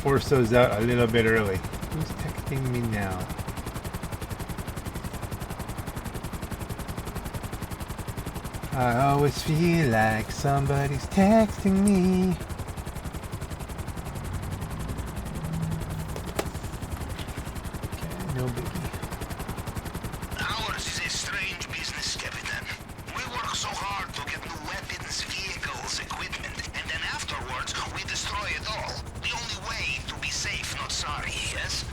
force those out a little bit early. Who's texting me now? I always feel like somebody's texting me. Okay, no biggie. Ours is a strange business, Captain. We work so hard to get new weapons, vehicles, equipment, and then afterwards we destroy it all. The only way to be safe, not sorry, yes?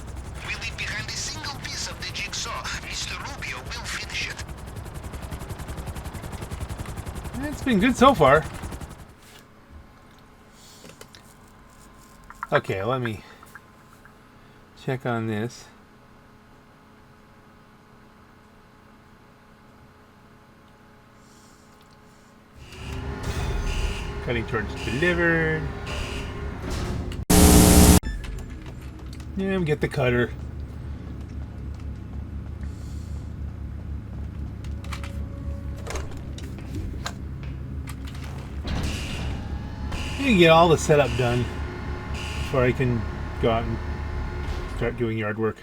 We leave behind a single piece of the jigsaw. Mr. Rubio will finish it. It's been good so far. Okay, let me check on this. Cutting torch delivered. Yeah, get the cutter. You can get all the setup done before I can go out and start doing yard work.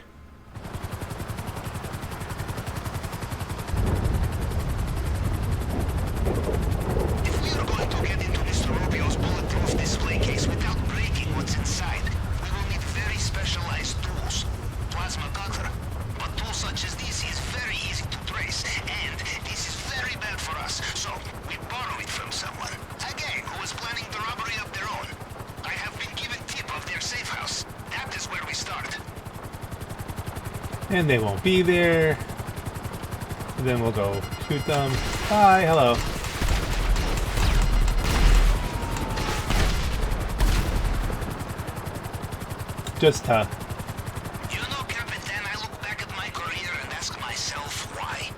And they won't be there. And then we'll go shoot them. Bye, hello. Just You know, Capitan, I look back at my career and ask myself why.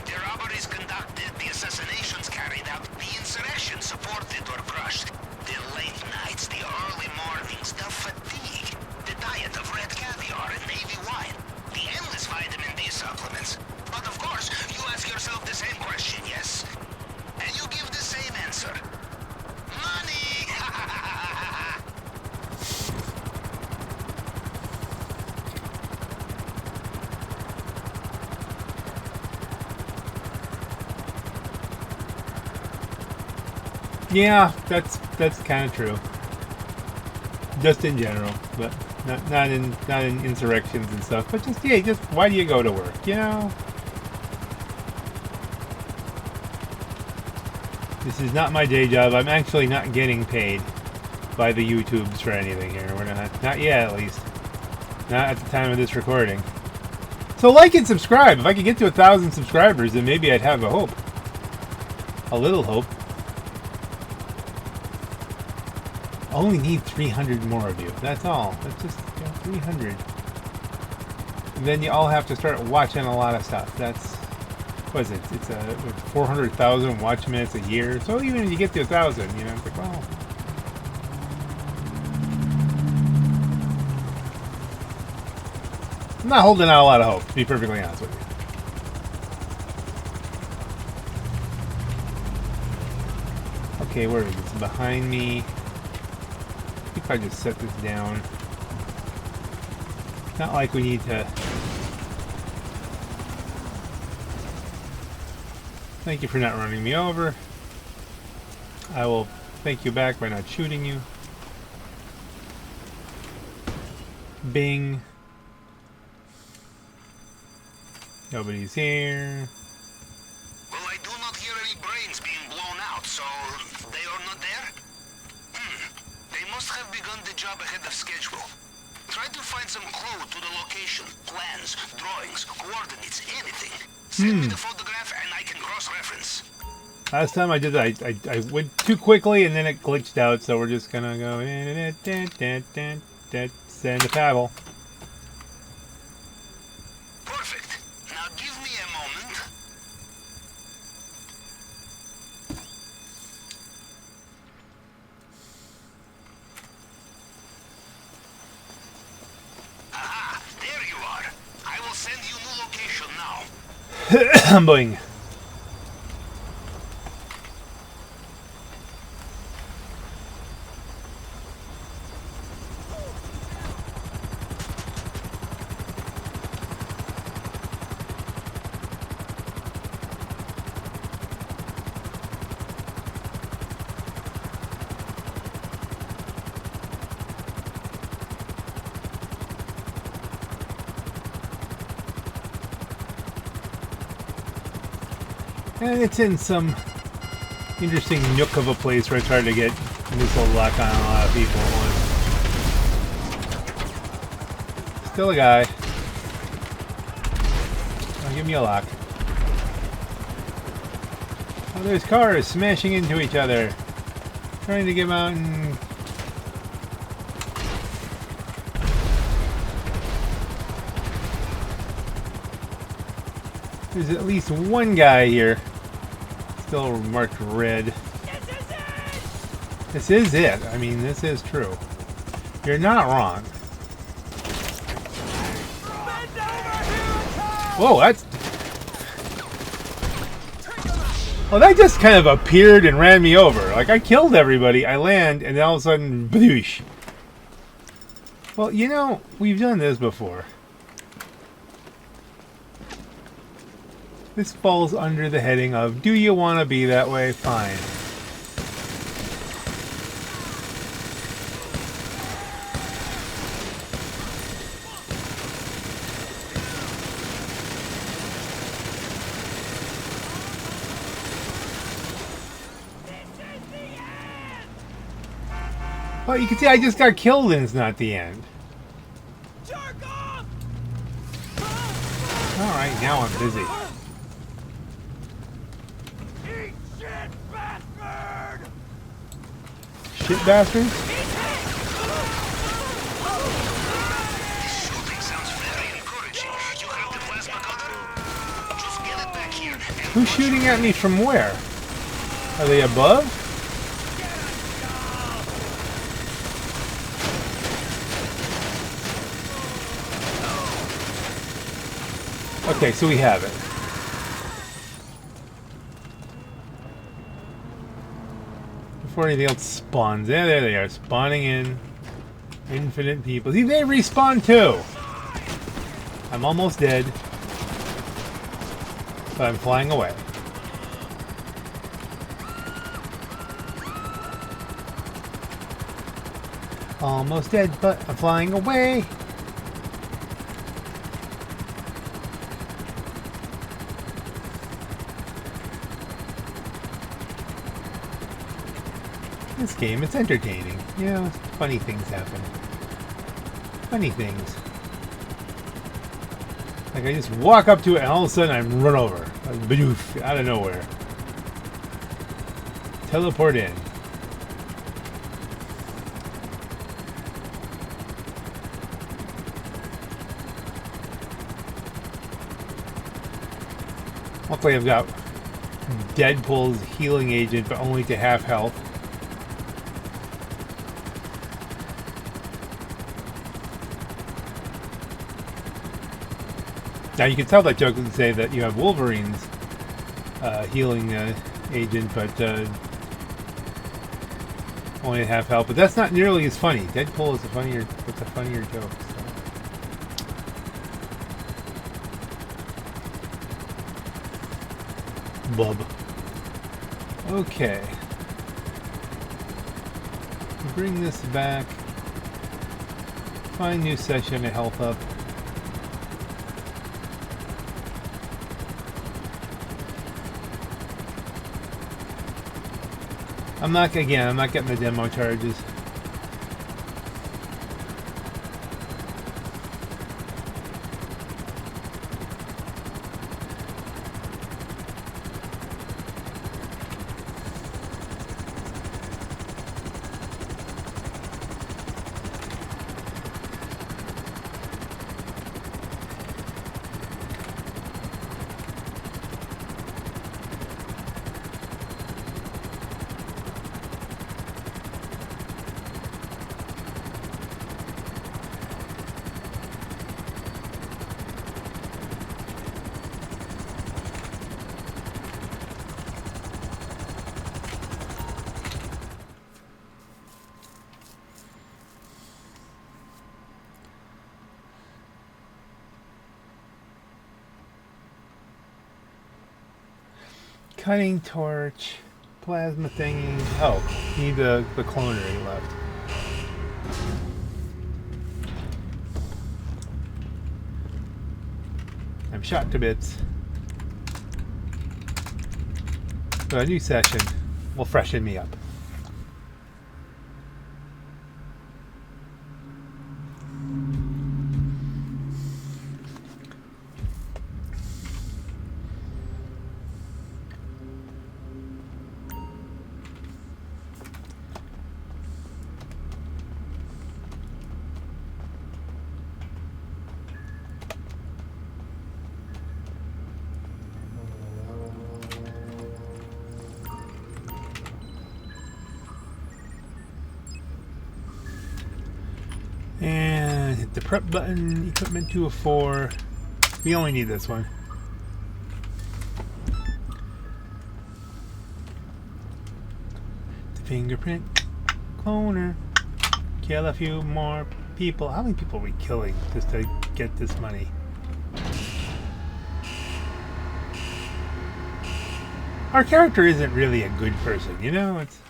The robberies conducted, the assassinations carried out, the insurrection supported or crushed, the late nights, the early mornings, the fatigue, the diet of red caviar and navy wine, the endless vitamin D supplements. But of course, you ask yourself the same question, yes? And you give the same answer. Money! yeah, that's kind of true. Just in general, but not in insurrections and stuff. But just why do you go to work? You know, this is not my day job. I'm actually not getting paid by the YouTubes for anything here. We're not yet, at least. Not at the time of this recording. So like and subscribe. If I could get to 1,000 subscribers, then maybe I'd have a hope. A little hope. Only need 300 more of you. That's all. That's just 300. And then you all have to start watching a lot of stuff. That's, what is it? It's 400,000 watch minutes a year. So even if you get to 1,000, you know, it's like, well. I'm not holding out a lot of hope, to be perfectly honest with you. Okay, where is it? It's behind me. I just set this down. Not like we need to. Thank you for not running me over. I will thank you back by not shooting you. Bing. Nobody's here. Well, I do not hear any brains being blown out, so they are not there? They must have begun the job ahead of schedule. Try to find some clue to the location, plans, drawings, coordinates, anything. Send me the photograph and I can cross-reference. Last time I did that, I went too quickly and then it glitched out, so we're just gonna go send a paddle. Perfect. Now give me a moment. Aha, there you are. I will send you new location now. Boing. And it's in some interesting nook of a place where it's hard to get missile lock on a lot of people at once. Still a guy. Oh, give me a lock. Oh, there's cars smashing into each other. Trying to get out and... There's at least one guy here. Still marked red. This is it. I mean, this is true. You're not wrong. Whoa, that's... Well, that just kind of appeared and ran me over. Like, I killed everybody. I land, and then all of a sudden, badoosh. Well, you know, we've done this before. This falls under the heading of, do you want to be that way? Fine. Well, you can see I just got killed and it's not the end. Jerk off! Alright, now I'm busy. Eat shit, bastard! Shit bastard? This shooting sounds very encouraging. You have the plasma cutter? Just get it back here. And Who's shooting at me from where? Are they above? Okay, so we have it. Before anything else spawns. Yeah, there they are, spawning in. Infinite people. See, they respawn too! I'm almost dead. But I'm flying away. Almost dead, but I'm flying away! This game, it's entertaining. You know, funny things happen. Funny things. Like I just walk up to it and all of a sudden I'm run over. Like, badoof, out of nowhere. Teleport in. Luckily I've got Deadpool's healing agent, but only to half health. Now you can tell that joke and say that you have Wolverine's healing agent, but only at half health. But that's not nearly as funny. Deadpool is a funnier joke. So. Bub. Okay. Bring this back. Find new session to health up. I'm not getting the demo charges. Cutting torch, plasma thingy. Oh, need the cloner left. I'm shot to bits. But a new session will freshen me up. And hit the prep button, equipment 204. We only need this one. The fingerprint cloner. Kill a few more people. How many people are we killing just to get this money? Our character isn't really a good person, you know? It's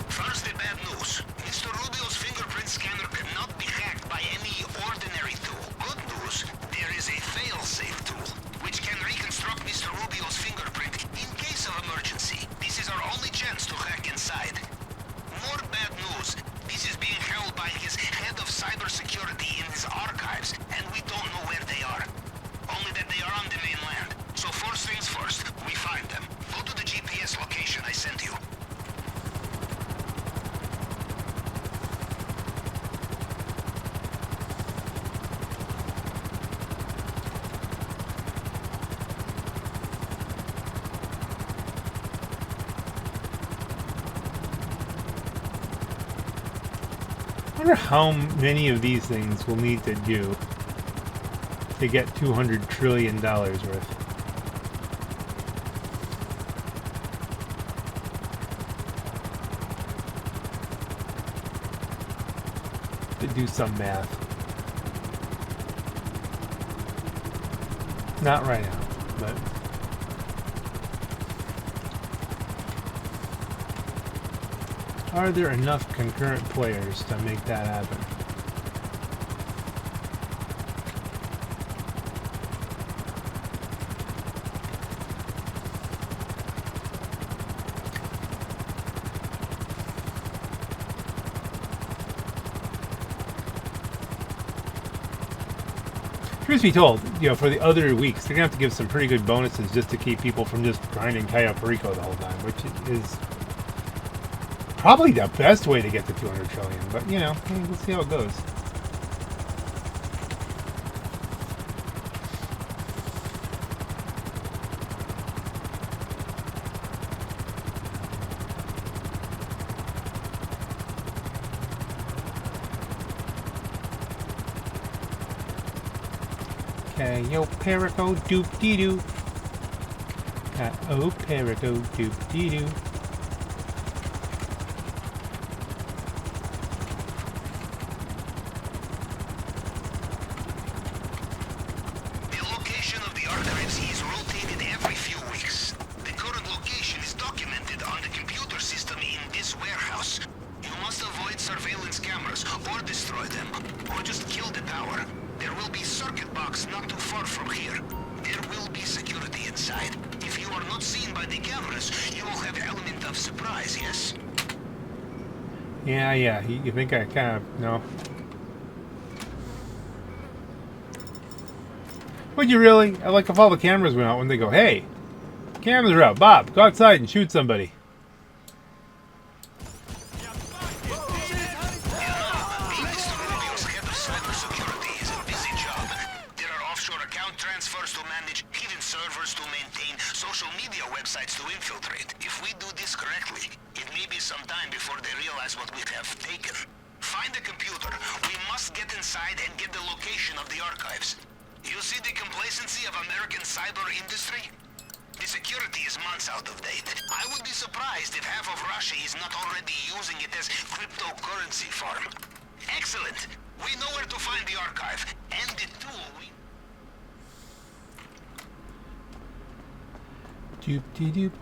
First, the bad news. Mr. Rubio's fingerprint scanner cannot be hacked by any ordinary tool. Good news, there is a fail-safe tool, which can reconstruct Mr. Rubio's fingerprint in case of emergency. This is our only chance to hack inside. More bad news. wonder how many of these things we'll need to do to get $200 trillion worth. To do some math. Not right now, but are there enough concurrent players to make that happen? Truth be told, you know, for the other weeks, they're gonna have to give some pretty good bonuses just to keep people from just grinding Cayo Perico the whole time, which is probably the best way to get to 200 trillion. But you know, we'll see how it goes. Cayo Perico doop dee doo. Cayo Perico doop dee doo. The location of the archives is rotated every few weeks. The current location is documented on the computer system in this warehouse. You must avoid surveillance cameras or destroy them, or just kill the tower. There will be circuit box not too far from here. There will be security inside. If you are not seen by the cameras, you will have element of surprise, yes? Yeah. You think I kind of know? Would you really? I like if all the cameras went out when they go, hey, cameras are out. Bob, go outside and shoot somebody. Rubio's head of cybersecurity is a busy job. There are offshore account transfers to manage, hidden servers to maintain, social media websites to infiltrate. If we do this correctly, it may be some time before they realize what we have taken. Find the computer. We must get inside and get the location of the archives. You see the complacency of American cyber industry? The security is months out of date. I would be surprised if half of Russia is not already using it as cryptocurrency farm. Excellent. We know where to find the archive and the tool we... Doop dee doop.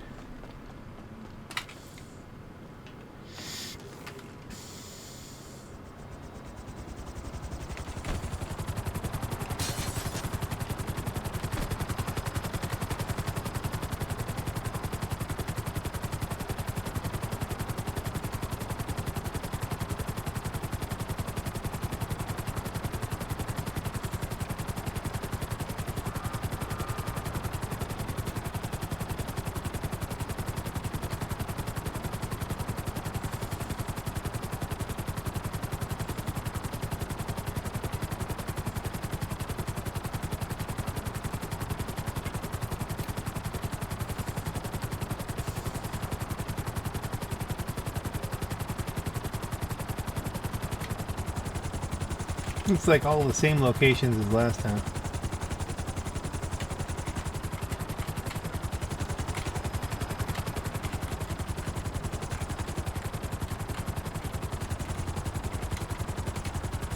Looks like all the same locations as last time.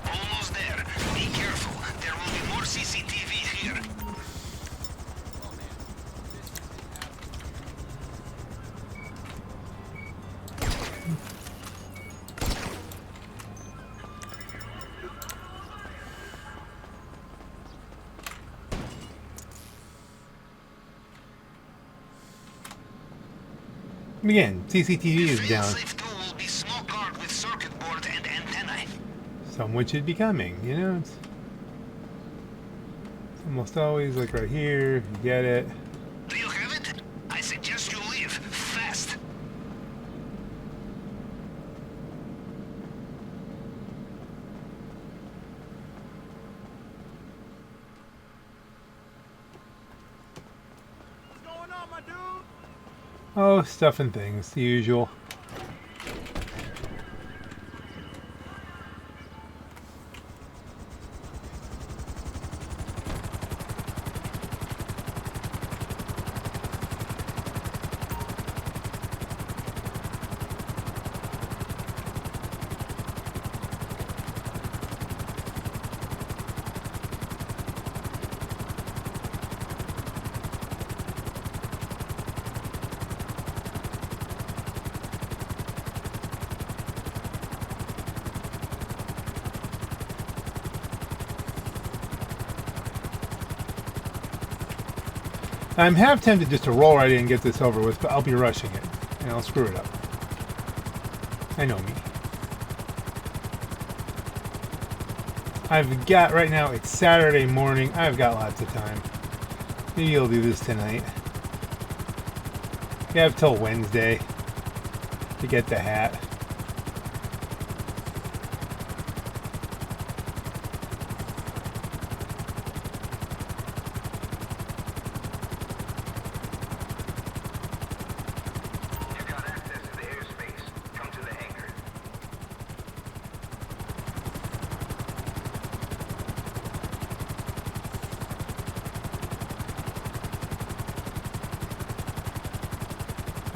Almost there. Be careful. There will be more CCTV here. Again, CCTV is down. Fail-safe tool will be small card with circuit board and antennae. Someone should be coming, you know? It's almost always like right here. You get it. Do you have it? I suggest you leave. Fast. What's going on, my dude? Oh, stuff and things, the usual. I'm half tempted just to roll right in and get this over with, but I'll be rushing it, and I'll screw it up. I know me. I've got, right now, it's Saturday morning. I've got lots of time. Maybe I'll do this tonight. You have till Wednesday to get the hat.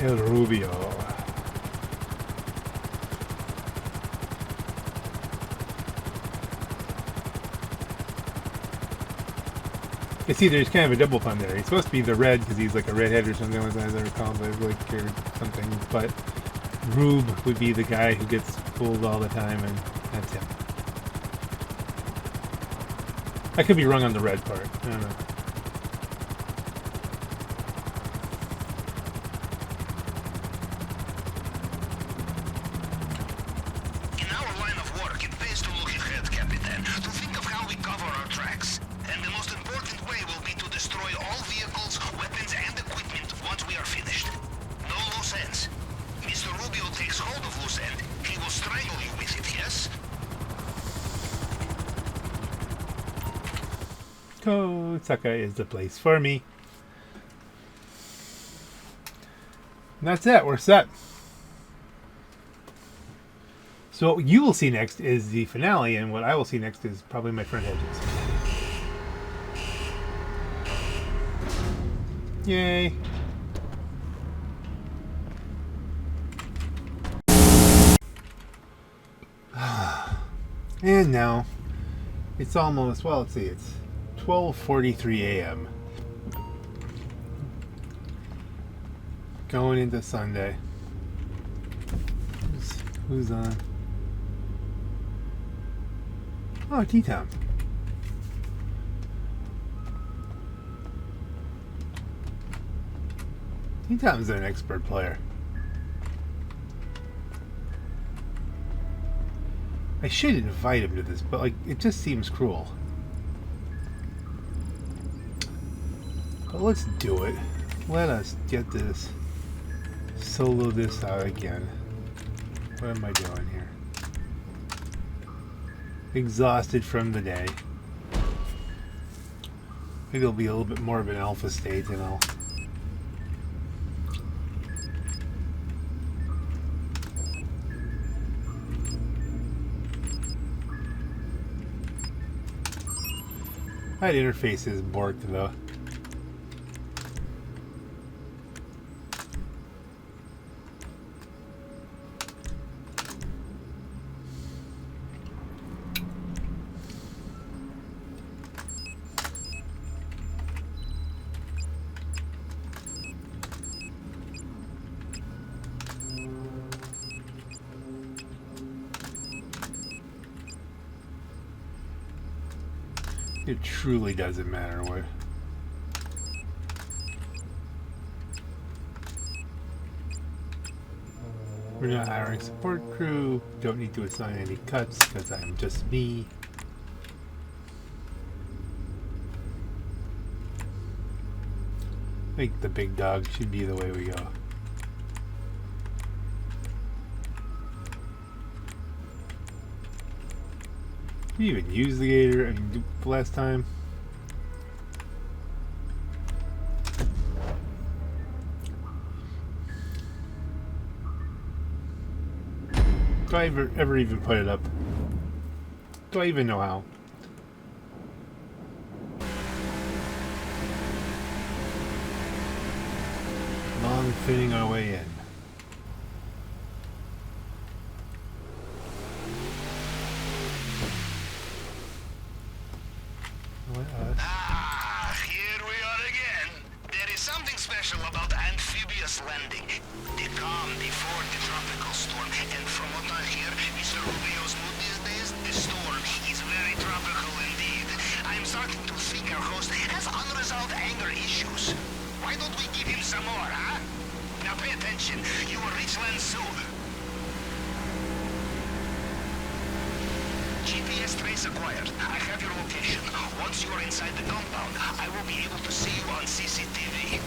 El Rubio. You see, there's kind of a double pun there. He's supposed to be the red because he's like a redhead or something, as I recall, like or something. But Rube would be the guy who gets fooled all the time, and that's him. I could be wrong on the red part. I don't know. Kosaka is the place for me. And that's it. We're set. So what you will see next is the finale, and what I will see next is probably my front edges. Yay. And now it's almost, well, let's see, it's 12:43 a.m. Going into Sunday. Who's on? Oh, T-Town. T-Town's an expert player. I should invite him to this, but like, it just seems cruel. But let's do it. Let us get this. Solo this out again. What am I doing here? Exhausted from the day. Maybe it'll be a little bit more of an alpha state, and I'll... That interface is borked though. It truly doesn't matter what. We're not hiring support crew. Don't need to assign any cuts because I'm just me. I think the big dog should be the way we go. Did you even use the gator? I mean, last time. Do I ever even put it up? Do I even know how? Long fitting our way in. Here we are again. There is something special about amphibious landing. The calm before the tropical storm. And from what I hear, Mr. Rubio's mood these days, the storm is very tropical indeed. I'm starting to think our host has unresolved anger issues. Why don't we give him some more, huh? Now pay attention. You will reach land soon. GPS trace acquired. I have your location. Once you are inside the compound, I will be able to see you on CCTV.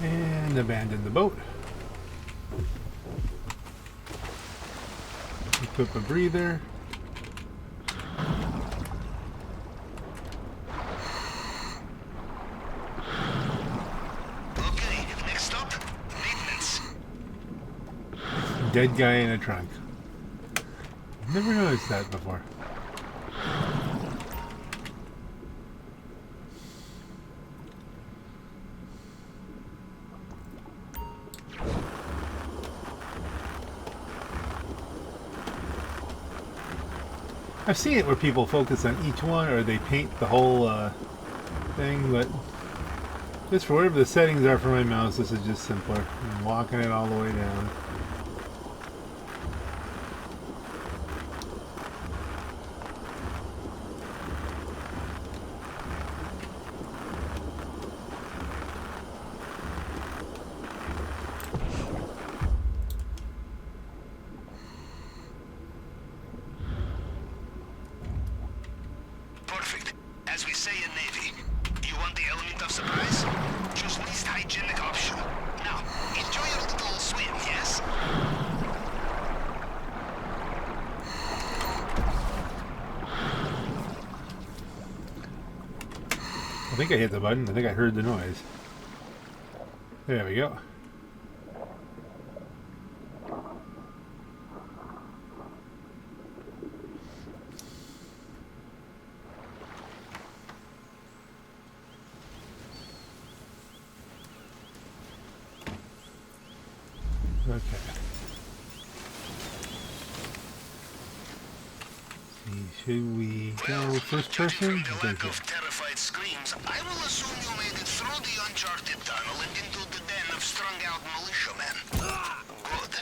And abandon the boat. Equip a breather. Okay, next stop, maintenance. Dead guy in a trunk. Never noticed that before. I've seen it where people focus on each one or they paint the whole thing, but just for whatever the settings are for my mouse, this is just simpler. I'm walking it all the way down. Perfect. As we say in Navy, you want the element of surprise? Choose least hygienic option. Now, enjoy your little swim, yes? I think I hit the button. I think I heard the noise. There we go. Okay. Should we go first person? I From the think lack so. of terrified screams, I will assume you made it through the uncharted tunnel and into the den of strung-out militiamen. Good.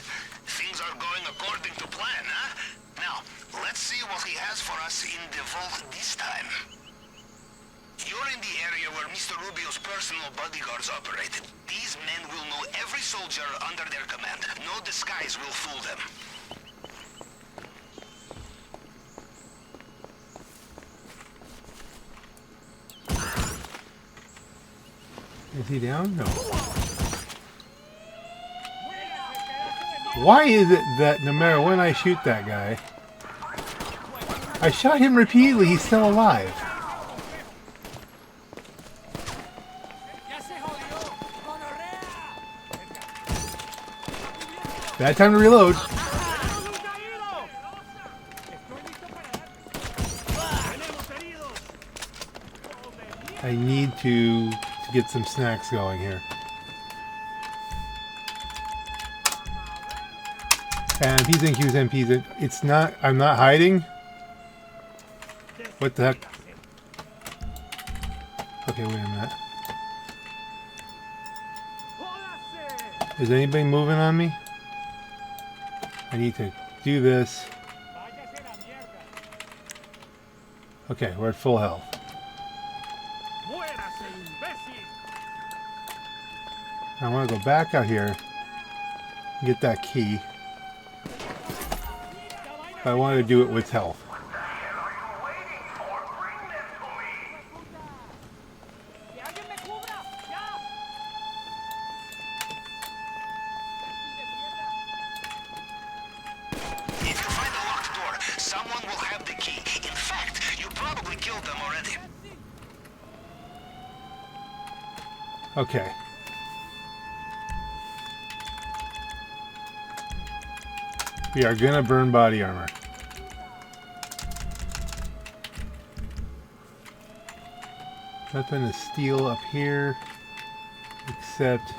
Things are going according to plan, huh? Now, let's see what he has for us in the vault this time. You're in the area where Mr. Rubio's personal bodyguards operated. These men will know every soldier under their command. No disguise will fool them. Is he down? No. Why is it that no matter when I shoot that guy, I shot him repeatedly, he's still alive? Bad time to reload. I need to get some snacks going here. And P's and Q's and P's. It's not, I'm not hiding. What the heck? Okay, wait a minute. Is anybody moving on me? I need to do this. Okay, we're at full health. I want to go back out here and get that key. But I wanted to do it with health. If you find a locked door, someone will have the key. In fact, you probably killed them already. Okay. We are gonna burn body armor. Nothing to steal up here, except,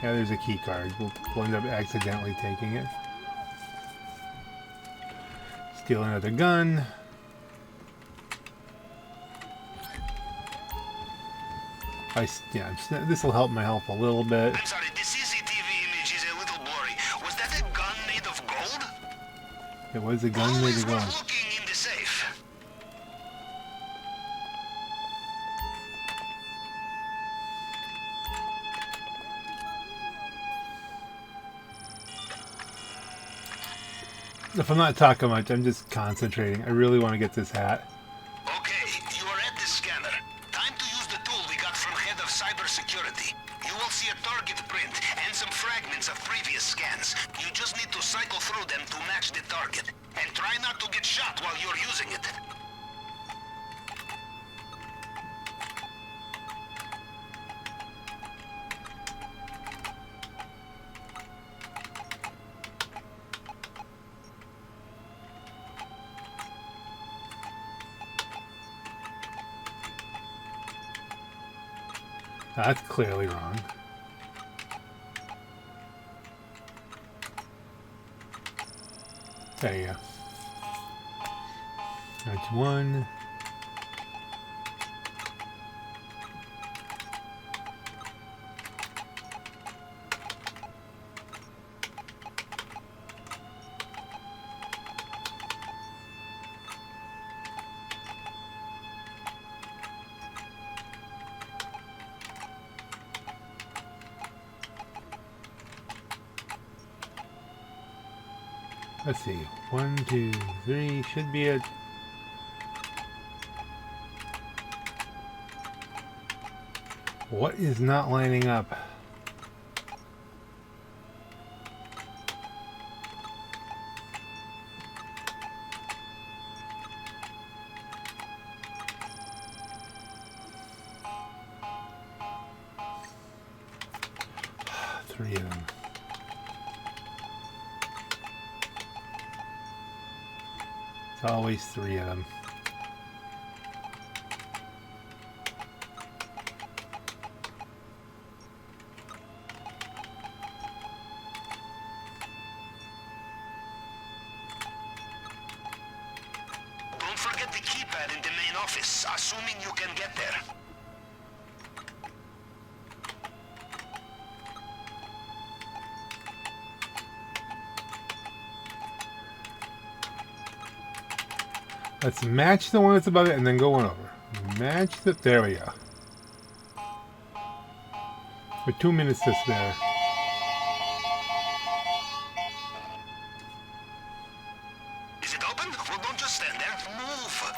yeah, there's a key card. We'll end up accidentally taking it. Steal another gun. This will help my health a little bit. I'm sorry, the CCTV image is a little blurry. Was that a gun made of gold? It was a gun made Always of worth gold. looking in the safe. If I'm not talking much, I'm just concentrating. I really want to get this hat. Okay, you are at the scanner. Time to use the tool we got from head of cybersecurity. You will see a target print and some fragments of previous scans. You just need to cycle through them to match the target. And try not to get shot while you're using it. That's clearly wrong. There you go. That's one. Let's see. 1, 2, 3 should be it. What is not lining up? Three of them. It's always three of them. Don't forget the keypad in the main office, assuming you can get there. Let's match the one that's above it and then go one over. Match the... There we go. With 2 minutes to spare. Is it open? Well, don't just stand there. Move.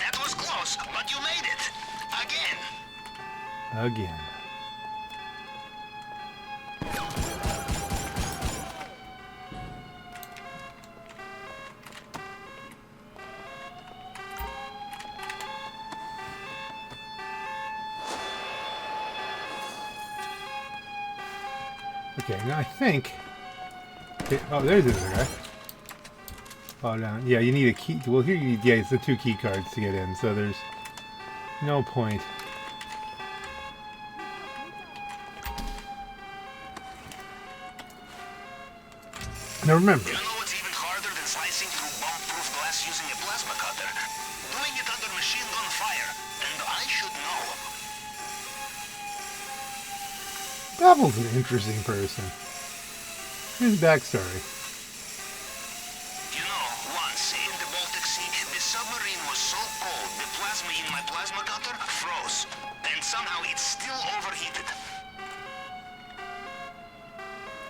That was close, but you made it. Again. Again. Okay, now I think... Okay, oh, there's the other guy. Oh, down. Yeah, you need a key. Well, here you need... Yeah, it's the 2 key cards to get in, so there's no point. Now remember... You know what's even harder than slicing through bomb-proof glass using a plasma cutter? Doing it under machine gun fire. And I should know. Pavel's an interesting person. His backstory. You know, once in the Baltic Sea, the submarine was so cold, the plasma in my plasma cutter froze. And somehow it's still overheated.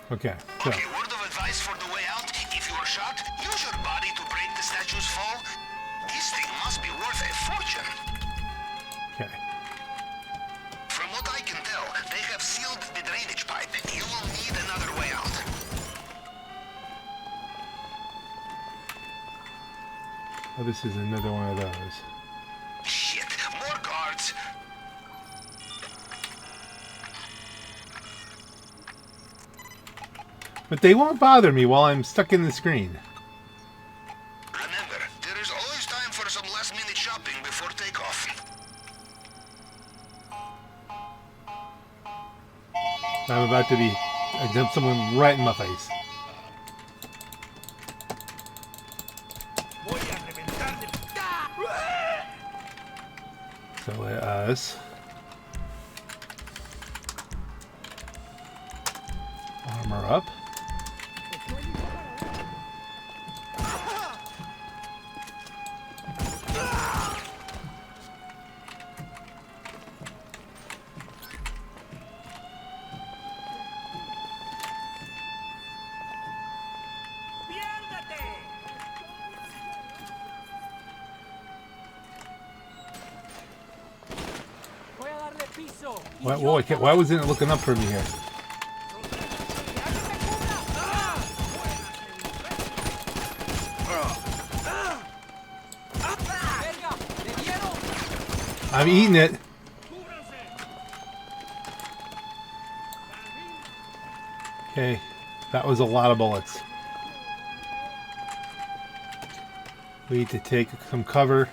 Okay, so... Okay, word of advice for the way out. If you are shot, use your body to break the statue's fall. This thing must be worth a fortune. Okay. From what I can tell, they have sealed the drainage pipe. You will need another way out. Oh, this is another one of those. Shit, more guards. But they won't bother me while I'm stuck in the screen. Remember, there is always time for some last-minute shopping before takeoff. I'm about to be... I dumped someone right in my face. So let us armor up. Why wasn't it looking up for me here? I'm eating it. Okay, that was a lot of bullets. We need to take some cover.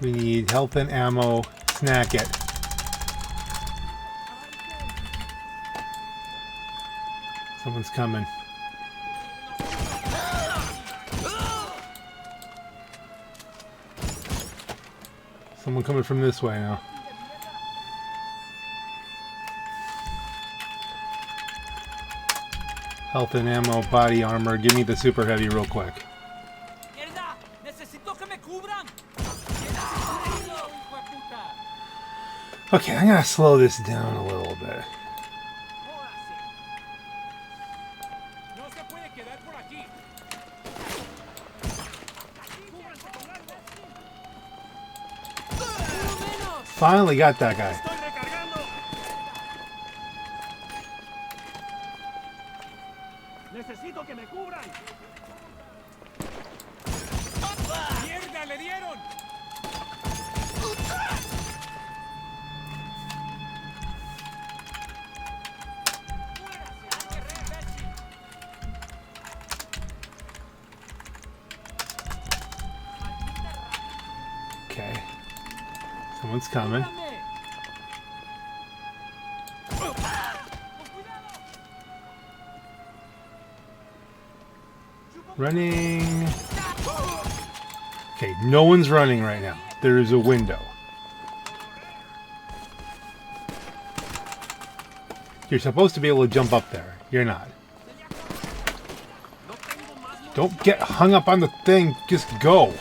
We need health and ammo. Snack it. Someone's coming. Someone coming from this way now. Health and ammo, body armor. Give me the super heavy real quick. Okay, I'm gonna slow this down a little bit. Finally got that guy. Necesito que me cubran. ¡Mierda, le dieron! Okay. Someone's coming. Running. Okay, no one's running right now. There is a window. You're supposed to be able to jump up there. You're not. Don't get hung up on the thing. Just go.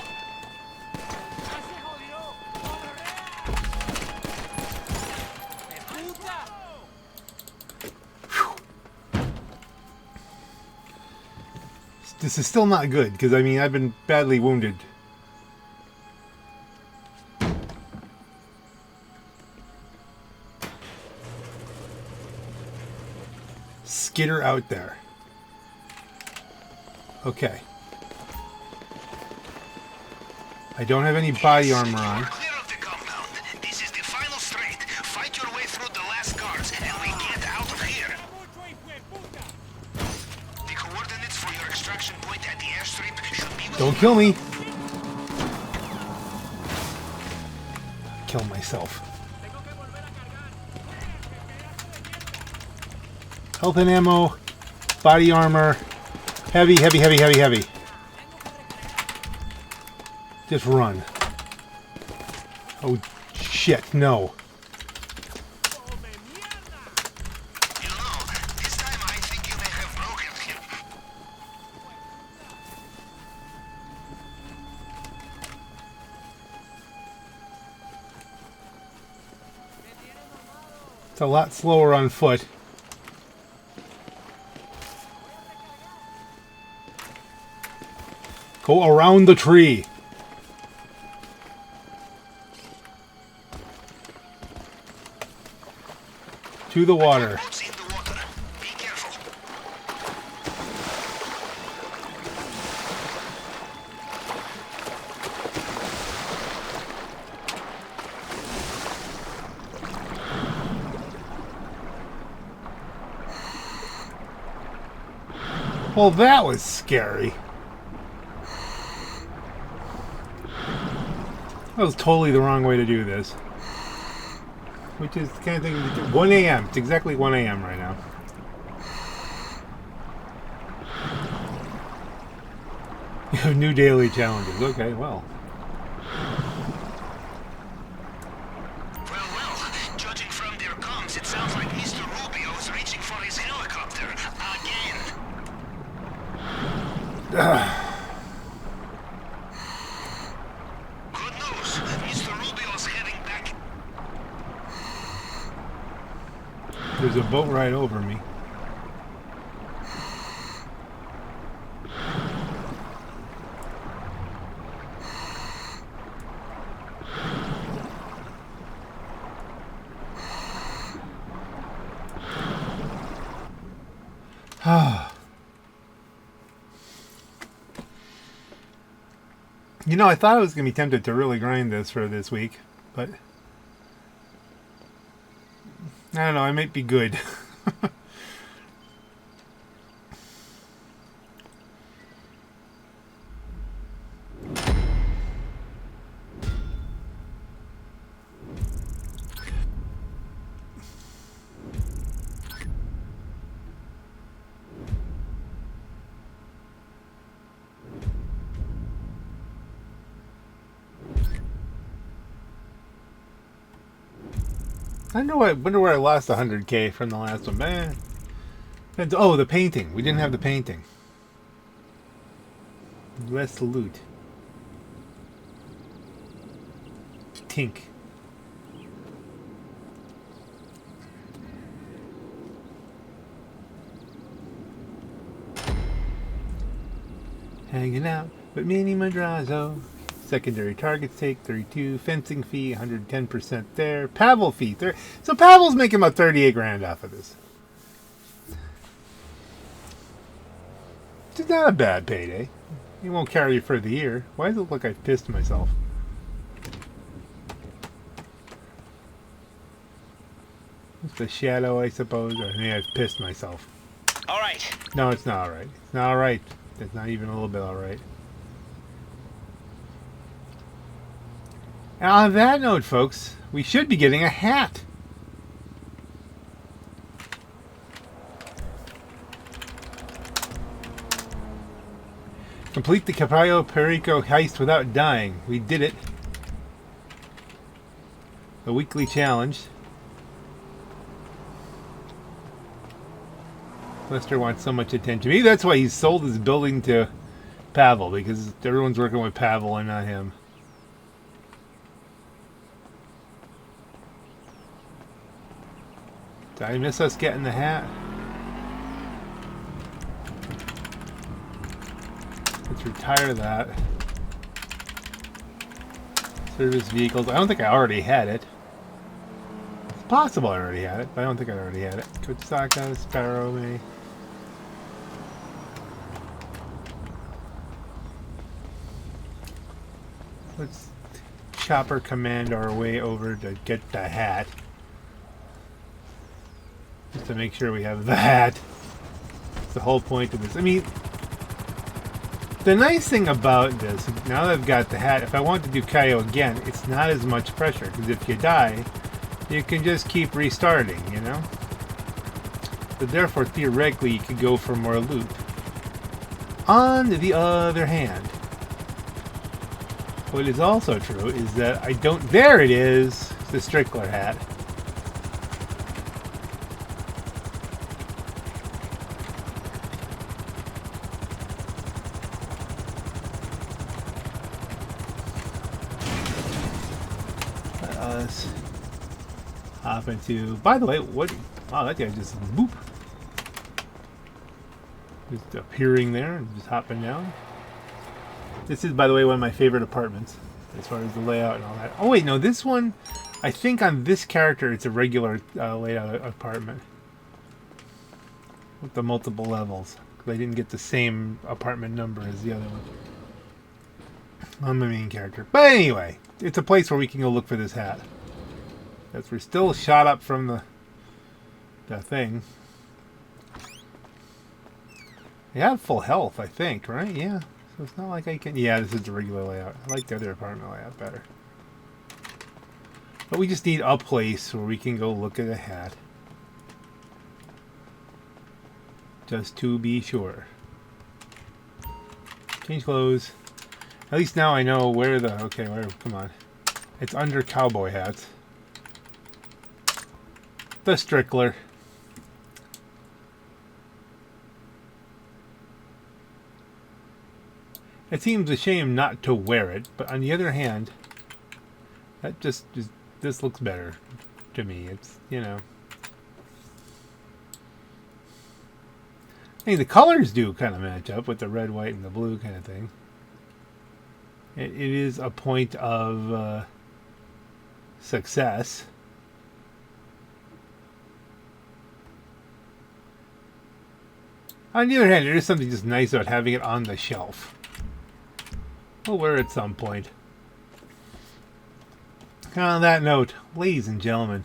This is still not good, because, I mean, I've been badly wounded. Skitter out there. Okay. I don't have any body armor on. Clear of the compound. This is the final straight. Fight your way through the last guards, and we get out of here. The coordinates for your extraction point at the airstrip should be... Don't kill me. Kill myself. Health and ammo, body armor, heavy, heavy, heavy, heavy, heavy. Just run. Oh shit, no. You know, this time I think you may have broken him. It's a lot slower on foot. Go around the tree. To the water. Boat's in the water. Be careful. Well, that was scary. That was totally the wrong way to do this. Which is the kind of thing, 1 a.m. It's exactly 1 a.m. right now. You have new daily challenges. Okay, well. Good news. Mr. Rubio's heading back. There's a boat right over me. You know, I thought I was going to be tempted to really grind this for this week, but I don't know, I might be good. I wonder where I lost 100K from the last one, man. Oh, the painting. We didn't have the painting. U.S. salute. Tink. Hanging out with Minnie Madrazo. Secondary targets take 32. Fencing fee 110% there. Pavel fee 30. So Pavel's making about 38 grand off of this. It's not a bad payday. It won't carry you for the year. Why does it look like I pissed myself? It's the shadow, I suppose. Or maybe I've pissed myself. All right. No, it's not alright. It's not alright. It's not even a little bit alright. And on that note, folks, we should be getting a hat. Complete the Cayo Perico Heist without dying. We did it. A weekly challenge. Lester wants so much attention. Maybe that's why he sold his building to Pavel, because everyone's working with Pavel and not him. Did I miss us getting the hat? Let's retire that. Service vehicles. I don't think I already had it. It's possible I already had it, but I don't think I already had it. Kutsaka, Sparrow, May. Let's chopper command our way over to get the hat. Just to make sure we have the hat. That's the whole point of this. I mean, the nice thing about this, now that I've got the hat, if I want to do Cayo again, it's not as much pressure. Because if you die, you can just keep restarting, you know? But therefore, theoretically, you could go for more loot. On the other hand, what is also true is that I don't... There it is! The Strickler Hat. Let us hop into... By the way, what... Wow, that guy just... Boop! Just appearing there and just hopping down. This is, by the way, one of my favorite apartments as far as the layout and all that. Oh, wait, no, this one, I think on this character, it's a regular layout apartment with the multiple levels. Because I didn't get the same apartment number as the other one on my main character. But anyway, it's a place where we can go look for this hat. Because we're still shot up from the thing. They have full health, I think, right? Yeah. So it's not like I can... Yeah, this is the regular layout. I like the other apartment layout better. But we just need a place where we can go look at a hat. Just to be sure. Change clothes. At least now I know where the... Okay, where... Come on. It's under cowboy hats. The Strickler. It seems a shame not to wear it, but on the other hand, that just this looks better to me. It's, you know. I mean, the colors do kind of match up with the red, white, and the blue kind of thing. It is a point of success. On the other hand, there is something just nice about having it on the shelf. We'll wear it at some point. On that note, ladies and gentlemen,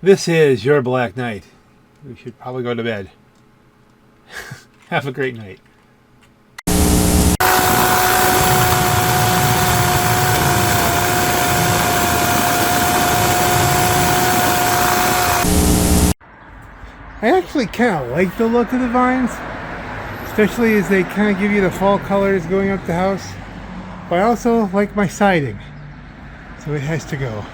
this is your Black Knight. We should probably go to bed. Have a great night. I actually kind of like the look of the vines, especially as they kind of give you the fall colors going up the house. But I also like my siding, so it has to go.